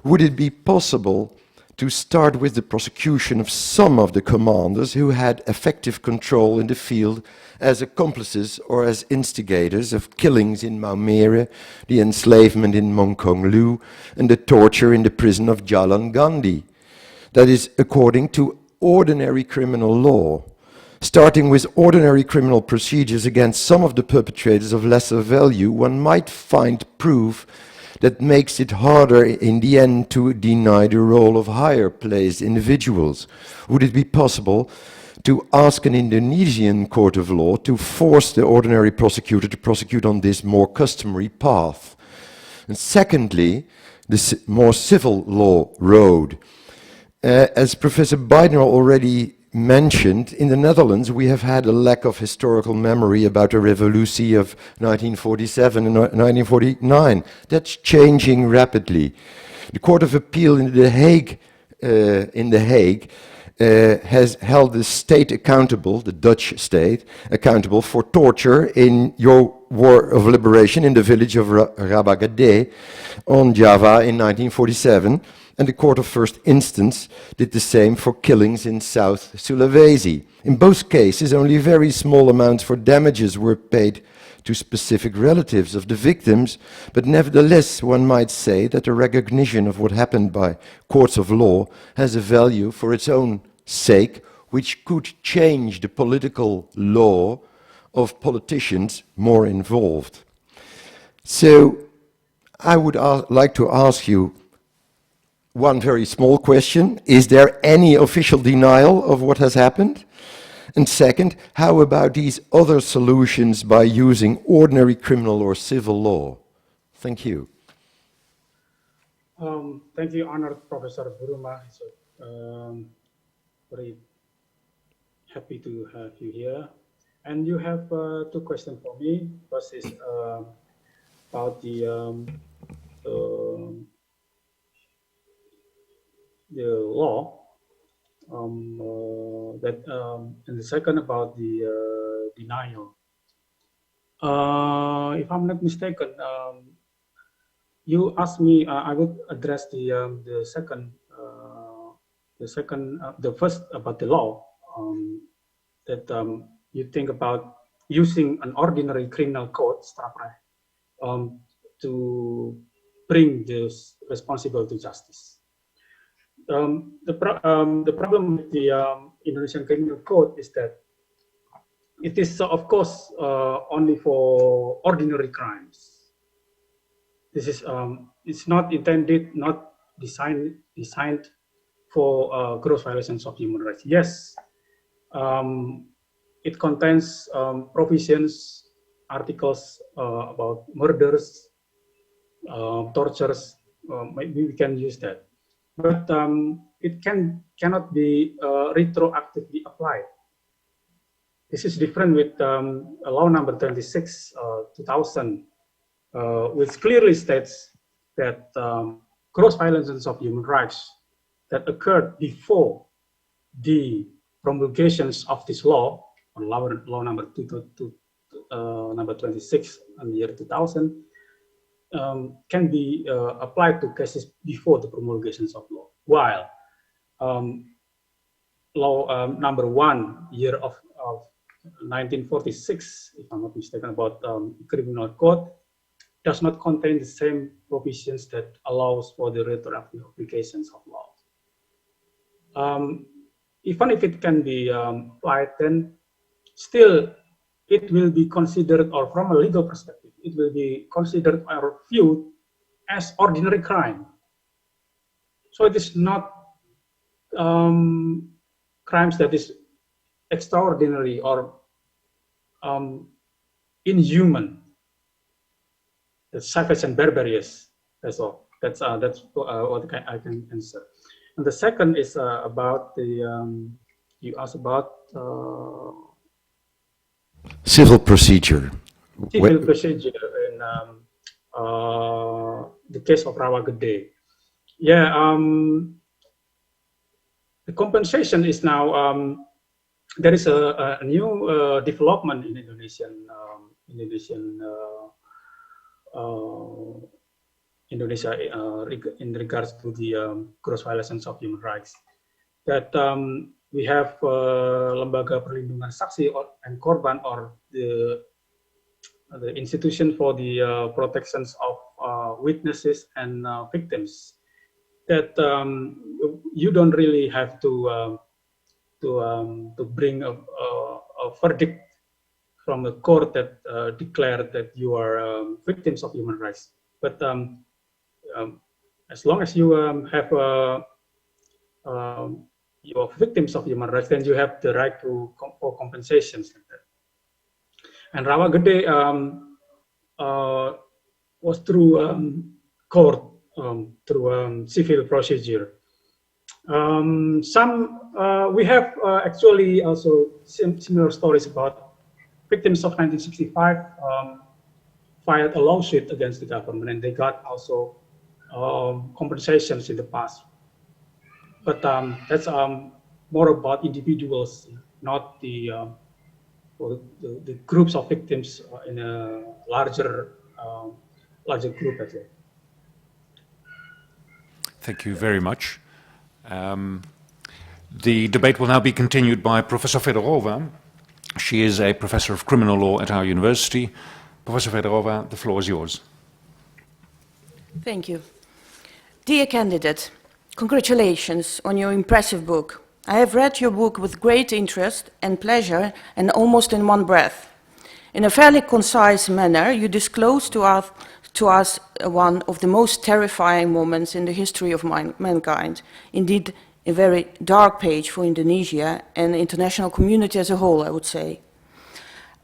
would it be possible to start with the prosecution of some of the commanders who had effective control in the field as accomplices or as instigators of killings in Maumere, the enslavement in Mongkonglu, and the torture in the prison of Jalan Gandhi? That is according to ordinary criminal law. Starting with ordinary criminal procedures against some of the perpetrators of lesser value, one might find proof that makes it harder in the end to deny the role of higher placed individuals. Would it be possible to ask an Indonesian court of law to force the ordinary prosecutor to prosecute on this more customary path? And secondly, the more civil law road. As Professor Beidner already mentioned, in the Netherlands we have had a lack of historical memory about the revolutie of 1947 and 1949. That's changing rapidly. The Court of Appeal in The Hague, has held the state accountable, the Dutch state, accountable for torture in your War of Liberation in the village of Rabagade on Java in 1947, and the Court of First Instance did the same for killings in South Sulawesi. In both cases, only very small amounts for damages were paid to specific relatives of the victims, but nevertheless one might say that the recognition of what happened by courts of law has a value for its own sake, which could change the political law of politicians more involved. So I would like to ask you one very small question. Is there any official denial of what has happened? And second, how about these other solutions by using ordinary criminal or civil law? Thank you. Thank you, honored Professor Buruma. So, very happy to have you here. And you have two questions for me. First is about the law. And the second about the denial. If I'm not mistaken, you asked me. I would address the first about the law. That you think about using an ordinary criminal code, strafrecht, to bring this responsible to justice. The problem with the Indonesian Criminal Code is that it is, of course, only for ordinary crimes. This is it's not intended, not designed for gross violations of human rights. Yes, it contains provisions, articles about murders, tortures. Maybe we can use that. But it cannot be retroactively applied. This is different with law number 26, 2000, which clearly states that gross violations of human rights that occurred before the promulgations of this law, or law number 26 in the year 2000, can be applied to cases before the promulgations of law, while law number 1, year of 1946, if I'm not mistaken, about criminal code, does not contain the same provisions that allows for the retroactive applications of law. Even if it can be applied, then still it will be considered, or from a legal perspective, it will be considered or viewed as ordinary crime. So it is not crimes that is extraordinary or inhuman. That's savage and barbarous. That's all. That's what I can answer. And the second is about the you asked about civil procedure. Civil procedure in the case of Rabagade. Yeah, the compensation is now, there is a new development in Indonesia in regards to the gross violations of human rights. That we have Lembaga Perlindungan Saksi and Korban, or the institution for the protections of witnesses and victims. That you don't really have to bring a verdict from a court that declared that you are victims of human rights. But as long as you have you are victims of human rights, then you have the right to for compensations like that. And Rabagade was through court, through civil procedure. Some We have actually also similar stories about victims of 1965 filed a lawsuit against the government, and they got also compensations in the past. But that's more about individuals, not the groups of victims in a larger group as well. Thank you very much. The debate will now be continued by Professor Fedorova. She is a professor of criminal law at our university. Professor Fedorova, the floor is yours. Thank you. Dear candidate, congratulations on your impressive book. I have read your book with great interest and pleasure, and almost in one breath. In a fairly concise manner, you disclose to us one of the most terrifying moments in the history of mankind. Indeed, a very dark page for Indonesia and the international community as a whole, I would say.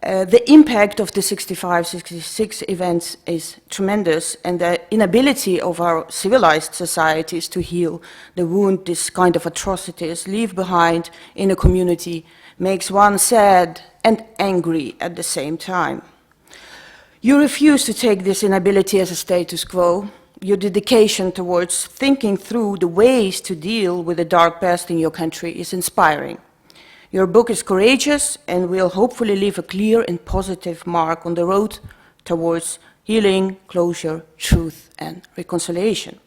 The impact of the 65-66 events is tremendous, and the inability of our civilized societies to heal the wound this kind of atrocities leave behind in a community makes one sad and angry at the same time. You refuse to take this inability as a status quo. Your dedication towards thinking through the ways to deal with the dark past in your country is inspiring. Your book is courageous and will hopefully leave a clear and positive mark on the road towards healing, closure, truth, and reconciliation.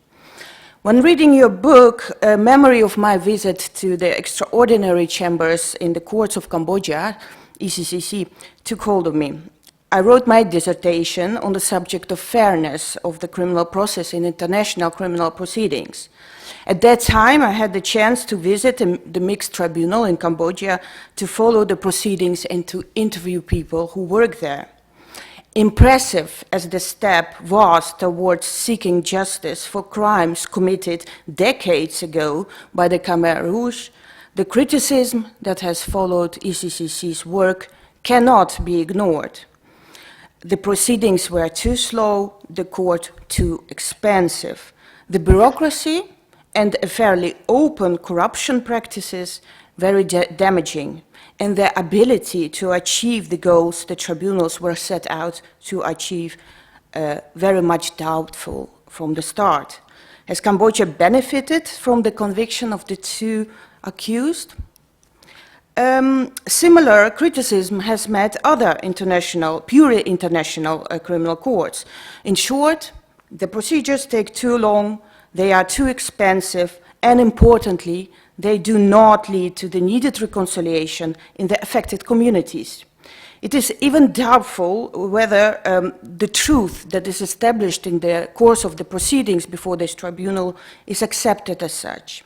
When reading your book, a memory of my visit to the extraordinary chambers in the courts of Cambodia, ECCC, took hold of me. I wrote my dissertation on the subject of fairness of the criminal process in international criminal proceedings. At that time, I had the chance to visit the mixed tribunal in Cambodia to follow the proceedings and to interview people who work there. Impressive as the step was towards seeking justice for crimes committed decades ago by the Khmer Rouge, the criticism that has followed ECCC's work cannot be ignored. The proceedings were too slow, the court too expensive. The bureaucracy and a fairly open corruption practices very damaging, and their ability to achieve the goals the tribunals were set out to achieve very much doubtful from the start. Has Cambodia benefited from the conviction of the two accused? Similar criticism has met other purely international criminal courts. In short, the procedures take too long, they are too expensive, and importantly, they do not lead to the needed reconciliation in the affected communities. It is even doubtful whether the truth that is established in the course of the proceedings before this tribunal is accepted as such.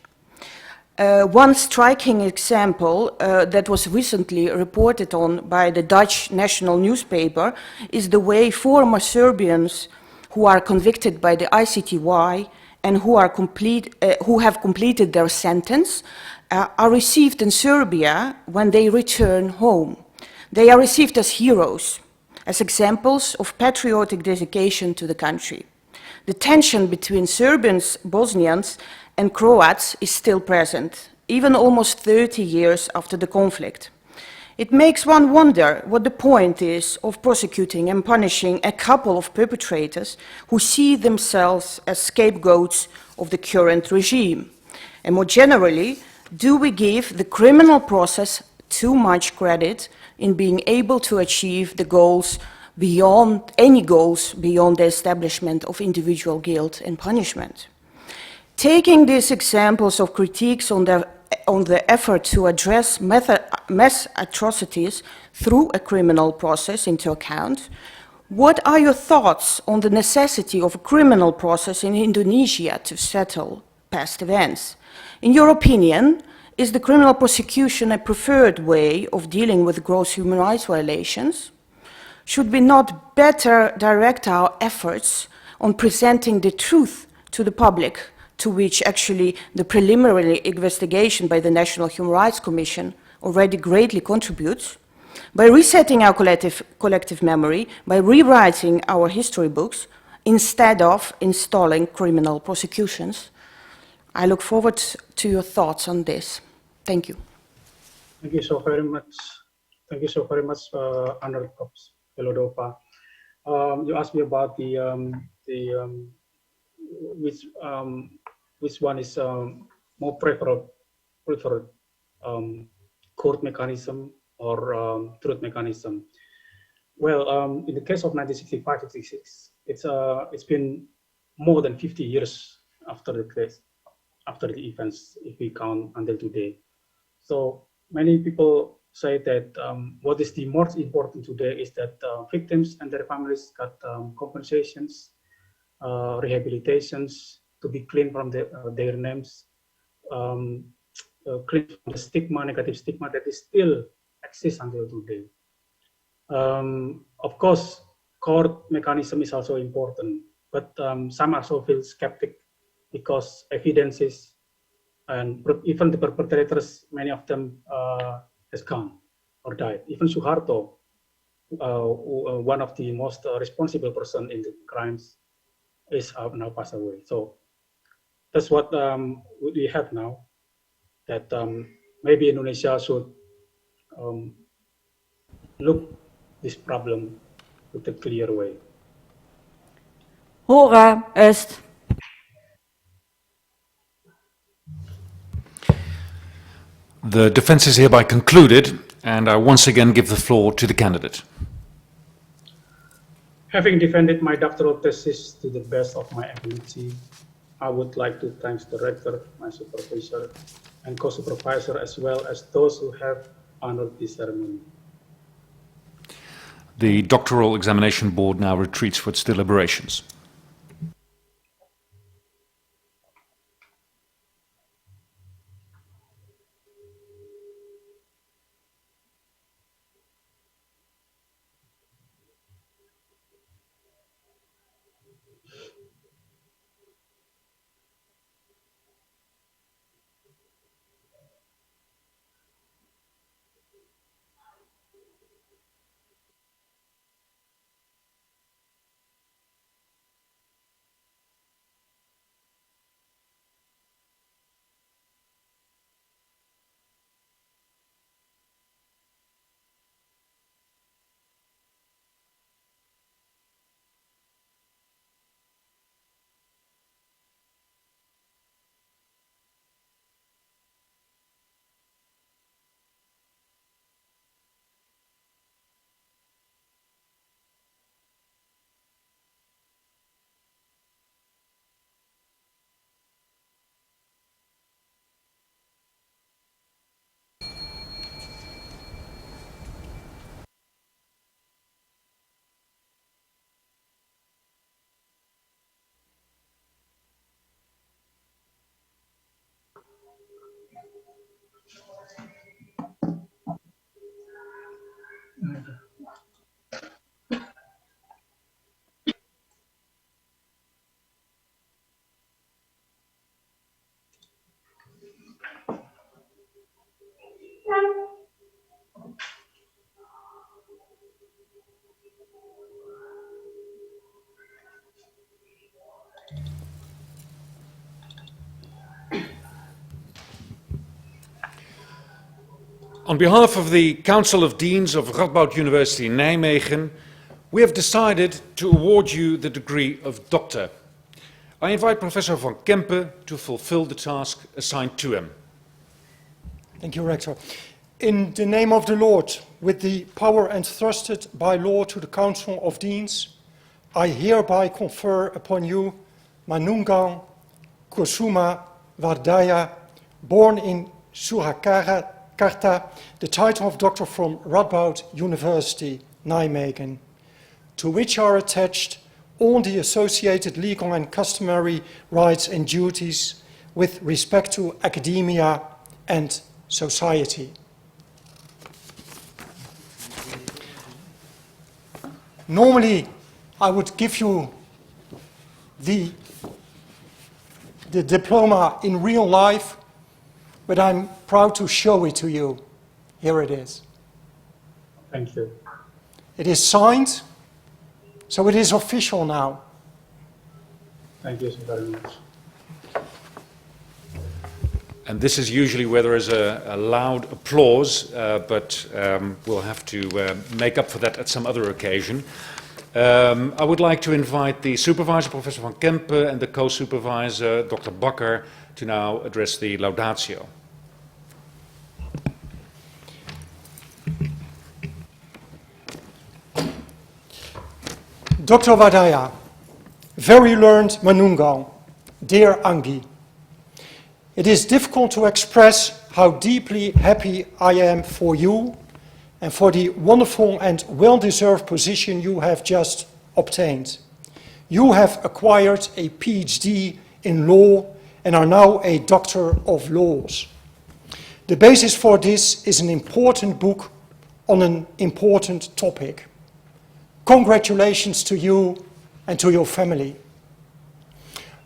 One striking example that was recently reported on by the Dutch national newspaper is the way former Serbians who are convicted by the ICTY and who have completed their sentence are received in Serbia when they return home. They are received as heroes, as examples of patriotic dedication to the country. The tension between Serbians, Bosnians, and Croats is still present, even almost 30 years after the conflict. It makes one wonder what the point is of prosecuting and punishing a couple of perpetrators who see themselves as scapegoats of the current regime. And more generally, do we give the criminal process too much credit in being able to achieve the goals beyond the establishment of individual guilt and punishment? Taking these examples of critiques on the effort to address mass atrocities through a criminal process into account, what are your thoughts on the necessity of a criminal process in Indonesia to settle past events? In your opinion, is the criminal prosecution a preferred way of dealing with gross human rights violations? Should we not better direct our efforts on presenting the truth to the public, to which actually the preliminary investigation by the National Human Rights Commission already greatly contributes, by resetting our collective memory, by rewriting our history books, instead of installing criminal prosecutions? I look forward to your thoughts on this. Thank you. Thank you so very much. Thank you so very much, Honored Prof. Velodopa. You asked me about which one is more preferred court mechanism or truth mechanism. Well, in the case of 1965-66, it's been more than 50 years after the case, after the events, if we count until today. So many people say that what is the most important today is that victims and their families got compensations, rehabilitations, to be clean from their names, clean from the stigma, negative stigma that is still exists until today. Of course, court mechanism is also important, but some also feel skeptic because evidences and even the perpetrators, many of them has gone or died. Even Suharto, one of the most responsible person in the crimes, is now passed away. So that's what we have now. That maybe Indonesia should look this problem with a clear way. Hora est. The defense is hereby concluded, and I once again give the floor to the candidate. Having defended my doctoral thesis to the best of my ability, I would like to thank the rector, my supervisor, and co-supervisor, as well as those who have honored this ceremony. The doctoral examination board now retreats for its deliberations. On behalf of the Council of Deans of Radboud University in Nijmegen, we have decided to award you the degree of Doctor. I invite Professor van Kempen to fulfill the task assigned to him. Thank you, Rector. In the name of the Lord, with the power entrusted by law to the Council of Deans, I hereby confer upon you Manunggal Kusuma Wardaya, born in Surakarta, the title of Doctor from Radboud University, Nijmegen, to which are attached all the associated legal and customary rights and duties with respect to academia and society. Normally, I would give you the diploma in real life, but I'm proud to show it to you. Here it is. Thank you. It is signed, so it is official now. Thank you so very much. And this is usually where there is a loud applause, but we'll have to make up for that at some other occasion. I would like to invite the supervisor, Professor van Kempen, and the co-supervisor, Dr. Bakker, to now address the Laudatio. Dr. Wardaya, very learned Manunggal, dear Angi, it is difficult to express how deeply happy I am for you and for the wonderful and well-deserved position you have just obtained. You have acquired a PhD in law and are now a Doctor of Laws. The basis for this is an important book on an important topic. Congratulations to you and to your family.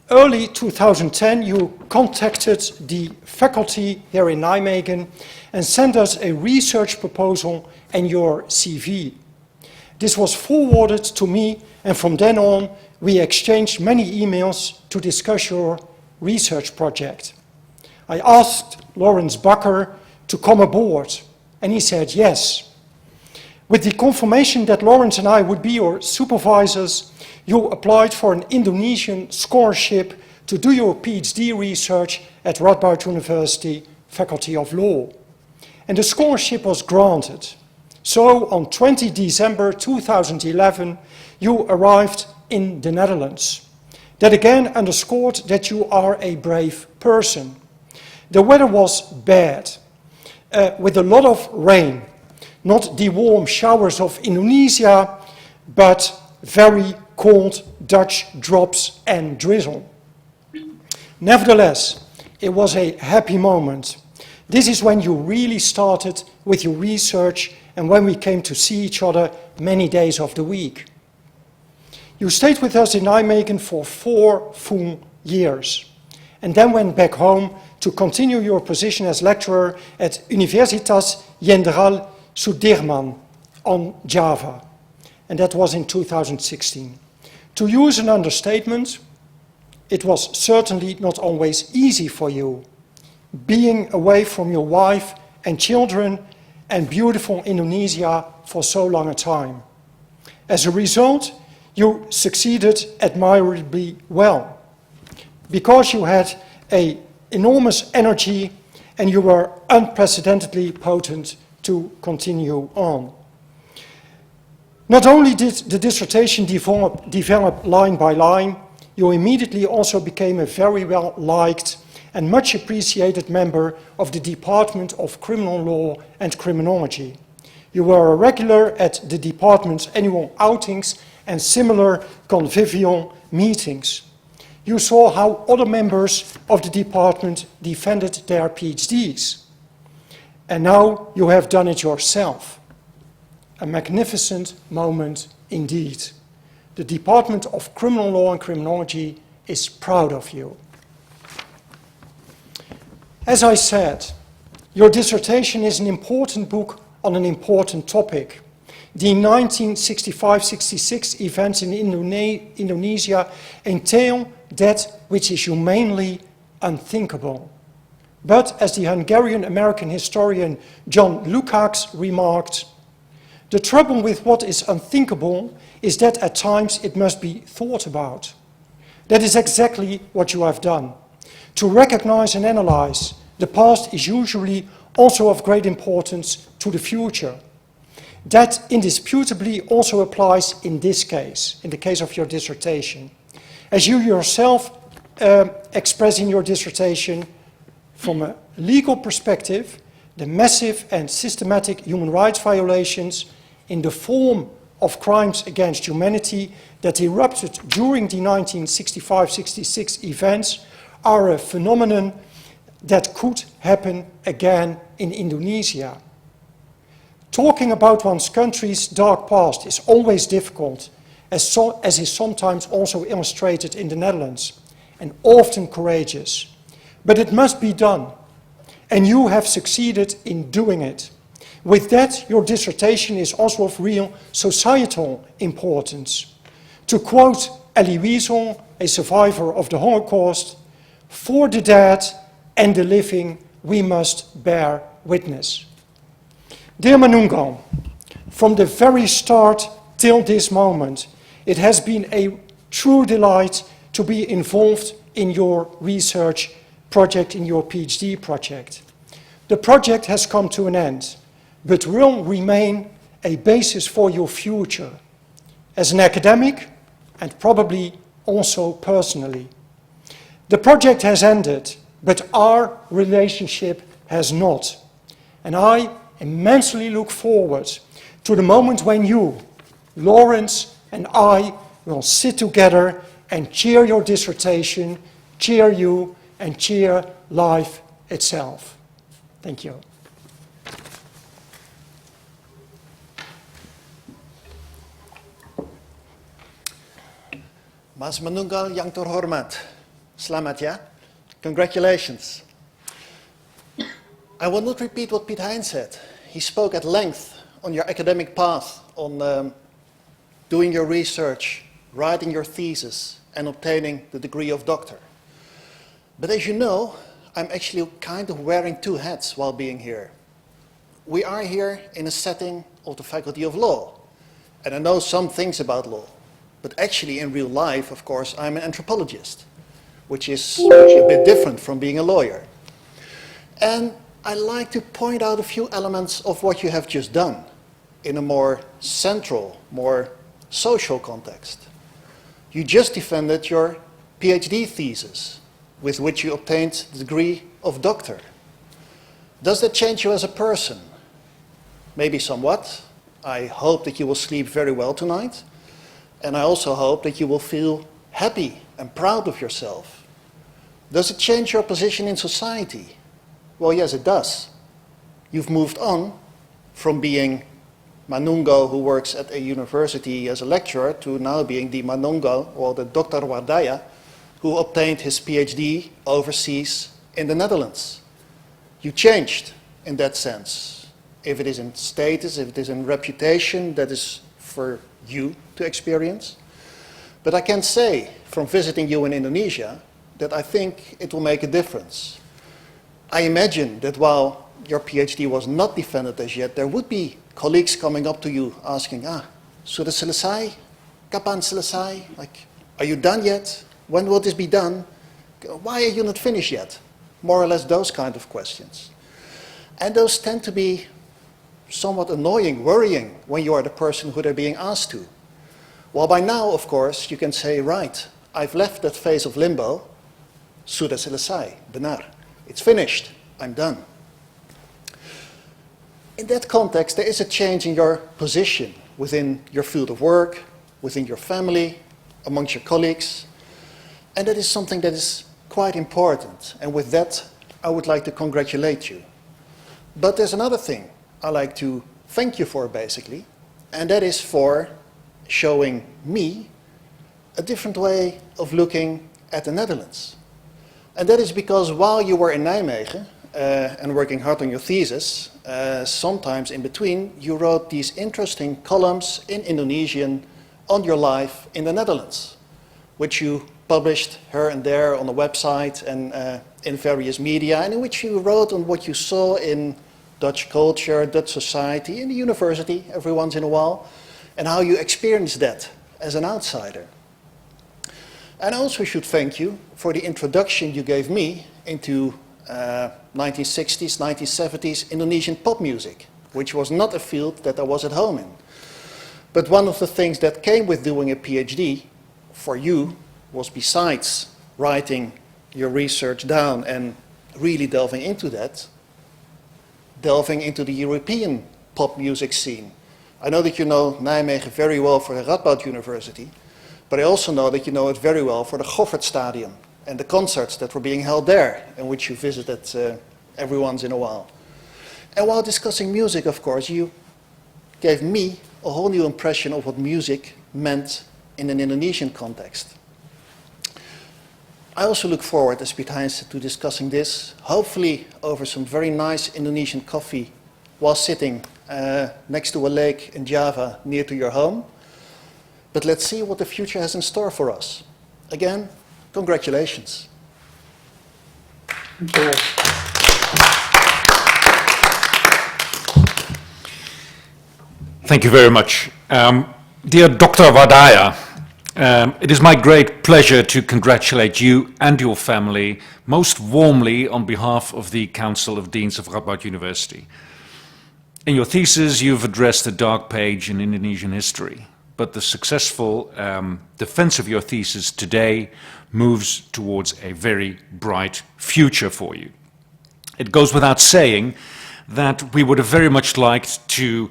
Early 2010, you contacted the faculty here in Nijmegen and sent us a research proposal and your CV. This was forwarded to me, and from then on, we exchanged many emails to discuss your research project. I asked Lawrence Bakker to come aboard, and he said yes. With the confirmation that Lawrence and I would be your supervisors, you applied for an Indonesian scholarship to do your PhD research at Radboud University, Faculty of Law. And the scholarship was granted. So on 20 December 2011, you arrived in the Netherlands. That again underscored that you are a brave person. The weather was bad, with a lot of rain. Not the warm showers of Indonesia, but very cold Dutch drops and drizzle. Nevertheless, it was a happy moment. This is when you really started with your research and when we came to see each other many days of the week. You stayed with us in Nijmegen for 4 full years and then went back home to continue your position as lecturer at Universitas Jenderal Sudirman on Java, and that was in 2016. To use an understatement, it was certainly not always easy for you, being away from your wife and children and beautiful Indonesia for so long a time. As a result, you succeeded admirably well, because you had an enormous energy and you were unprecedentedly potent to continue on. Not only did the dissertation develop line by line, you immediately also became a very well-liked and much appreciated member of the Department of Criminal Law and Criminology. You were a regular at the department's annual outings and similar convivial meetings. You saw how other members of the department defended their PhDs. And now you have done it yourself. A magnificent moment indeed. The Department of Criminal Law and Criminology is proud of you. As I said, your dissertation is an important book on an important topic. The 1965-66 events in Indonesia entail that which is humanly unthinkable. But as the Hungarian-American historian John Lukács remarked, the trouble with what is unthinkable is that at times it must be thought about. That is exactly what you have done. To recognize and analyze the past is usually also of great importance to the future. That indisputably also applies in this case, in the case of your dissertation. As you yourself express in your dissertation, from a legal perspective, the massive and systematic human rights violations in the form of crimes against humanity that erupted during the 1965-66 events are a phenomenon that could happen again in Indonesia. Talking about one's country's dark past is always difficult, as is sometimes also illustrated in the Netherlands, and often courageous. But it must be done, and you have succeeded in doing it. With that, your dissertation is also of real societal importance. To quote Elie Wiesel, a survivor of the Holocaust, "For the dead, and the living, we must bear witness. Dear Manunggal, from the very start till this moment, it has been a true delight to be involved in your research project, in your PhD project. The project has come to an end, but will remain a basis for your future as an academic and probably also personally. The project has ended, but our relationship has not. And I immensely look forward to the moment when you, Lawrence, and I will sit together and cheer your dissertation, cheer you, and cheer life itself. Thank you. Mas Manunggal yang terhormat, selamat ya, congratulations. I will not repeat what Piet Hein said. He spoke at length on your academic path, on doing your research, writing your thesis, and obtaining the degree of doctor. But as you know, I'm actually kind of wearing two hats while being here. We are here in a setting of the Faculty of Law, and I know some things about law. But actually, in real life, of course, I'm an anthropologist, which is a bit different from being a lawyer. And I like to point out a few elements of what you have just done in a more central, more social context. You just defended your PhD thesis, with which you obtained the degree of doctor. Does that change you as a person? Maybe somewhat. I hope that you will sleep very well tonight. And I also hope that you will feel happy and proud of yourself. Does it change your position in society? Well, yes, it does. You've moved on from being Manunggal, who works at a university as a lecturer, to now being the Manunggal, or the Dr. Wardaya, who obtained his PhD overseas in the Netherlands. You changed in that sense. If it is in status, if it is in reputation, that is for you to experience. But I can say, from visiting you in Indonesia, that I think it will make a difference. I imagine that while your PhD was not defended as yet, there would be colleagues coming up to you asking, sudah selesai? Kapan selesai? Like, are you done yet? When will this be done? Why are you not finished yet? More or less those kind of questions. And those tend to be somewhat annoying, worrying, when you are the person who they're being asked to. Well, by now, of course, you can say, right, I've left that phase of limbo, sudah selesai, benar. It's finished, I'm done. In that context, there is a change in your position within your field of work, within your family, amongst your colleagues, and that is something that is quite important. And with that, I would like to congratulate you. But there's another thing I like to thank you for, basically, and that is for showing me a different way of looking at the Netherlands. And that is because while you were in Nijmegen and working hard on your thesis, sometimes in between you wrote these interesting columns in Indonesian on your life in the Netherlands, which you published here and there on the website and in various media, and in which you wrote on what you saw in Dutch culture, Dutch society, in the university every once in a while, and how you experienced that as an outsider. And I also should thank you for the introduction you gave me into 1960s, 1970s Indonesian pop music, which was not a field that I was at home in. But one of the things that came with doing a PhD for you was, besides writing your research down and really delving into that, delving into the European pop music scene. I know that you know Nijmegen very well for the Radboud University, but I also know that you know it very well for the Goffertstadion and the concerts that were being held there, in which you visited every once in a while. And while discussing music, of course, you gave me a whole new impression of what music meant in an Indonesian context. I also look forward, as Piet Hein said, to discussing this, hopefully over some very nice Indonesian coffee while sitting next to a lake in Java near to your home. But let's see what the future has in store for us. Again, congratulations. Thank you very much. Dear Dr. Wardaya, it is my great pleasure to congratulate you and your family most warmly on behalf of the Council of Deans of Radboud University. In your thesis, you've addressed a dark page in Indonesian history, but the successful defense of your thesis today moves towards a very bright future for you. It goes without saying that we would have very much liked to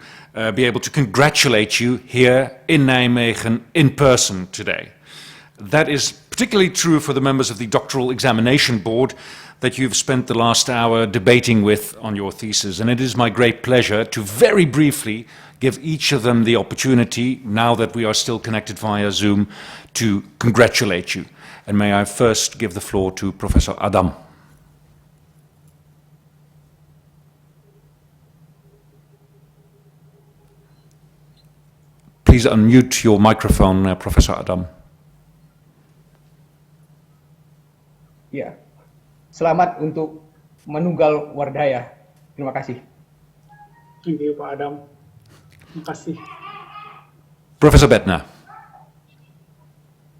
be able to congratulate you here in Nijmegen in person today. That is particularly true for the members of the Doctoral Examination Board that you've spent the last hour debating with on your thesis, and it is my great pleasure to very briefly give each of them the opportunity, now that we are still connected via Zoom, to congratulate you. And may I first give the floor to Professor Adam. Please unmute your microphone, Professor Adam. Ya, selamat untuk Manunggal Wardaya. Terima kasih. Thank you, Pak Adam. Terima kasih. Professor Bettner.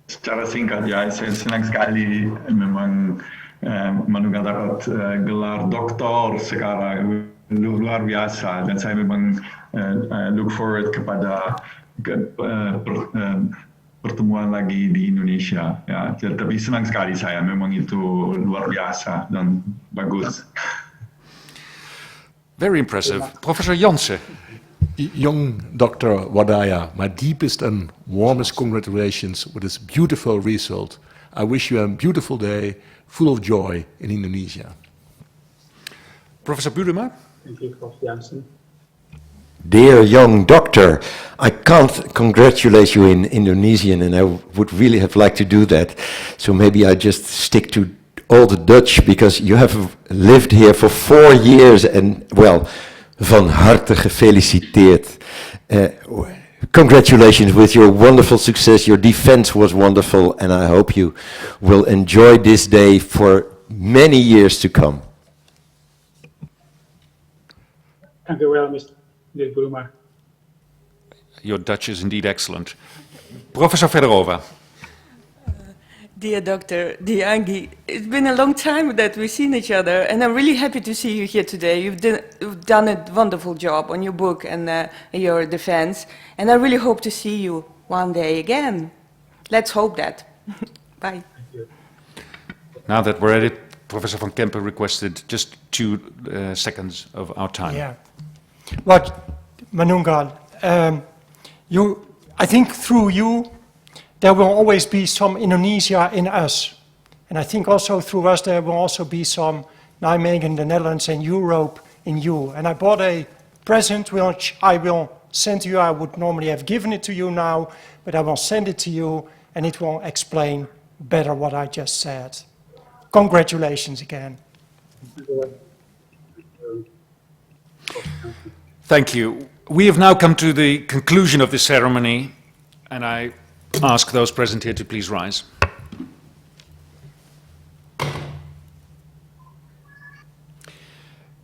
Secara singkat ya, saya senang sekali memang Manunggal dapat gelar doktor sekarang luar biasa, dan saya memang look forward kepada pertemuan lagi di Indonesia. Ya, tapi senang sekali saya, memang itu luar biasa dan bagus. Very impressive. Professor Jansen. Young Dr. Wardaya, my deepest and warmest congratulations with this beautiful result. I wish you a beautiful day, full of joy in Indonesia. Professor Budema. Thank you, Prof. Jansen. Dear young doctor, I can't congratulate you in Indonesian, and I would really have liked to do that. So maybe I just stick to all the Dutch, because you have lived here for 4 years, and well, van harte gefeliciteerd. Congratulations with your wonderful success. Your defense was wonderful, and I hope you will enjoy this day for many years to come. Dank u wel, meneer Boerma. Your Dutch is indeed excellent. Professor Federova. Dear Dr. Diangi, it's been a long time that we've seen each other, and I'm really happy to see you here today. You've done a wonderful job on your book and your defense, and I really hope to see you one day again. Let's hope that. Bye. Now that we're at it, Professor van Kempen requested just 2 seconds of our time. Yeah. Well, Manunggal, I think through you, there will always be some Indonesia in us. And I think also through us, there will also be some Nijmegen, the Netherlands, and Europe in you. And I bought a present which I will send to you. I would normally have given it to you now, but I will send it to you, and it will explain better what I just said. Congratulations again. Thank you. We have now come to the conclusion of this ceremony, and I ask those present here to please rise.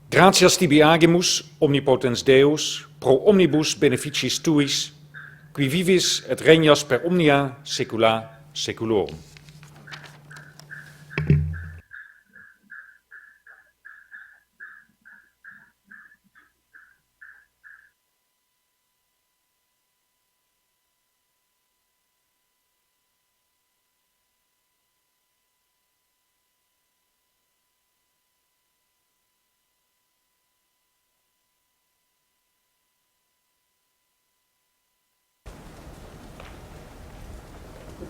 Gratias tibi agimus, omnipotens Deus, pro omnibus beneficiis tuis, qui vivis et regnas per omnia saecula saeculorum.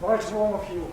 Goodbye to all of you.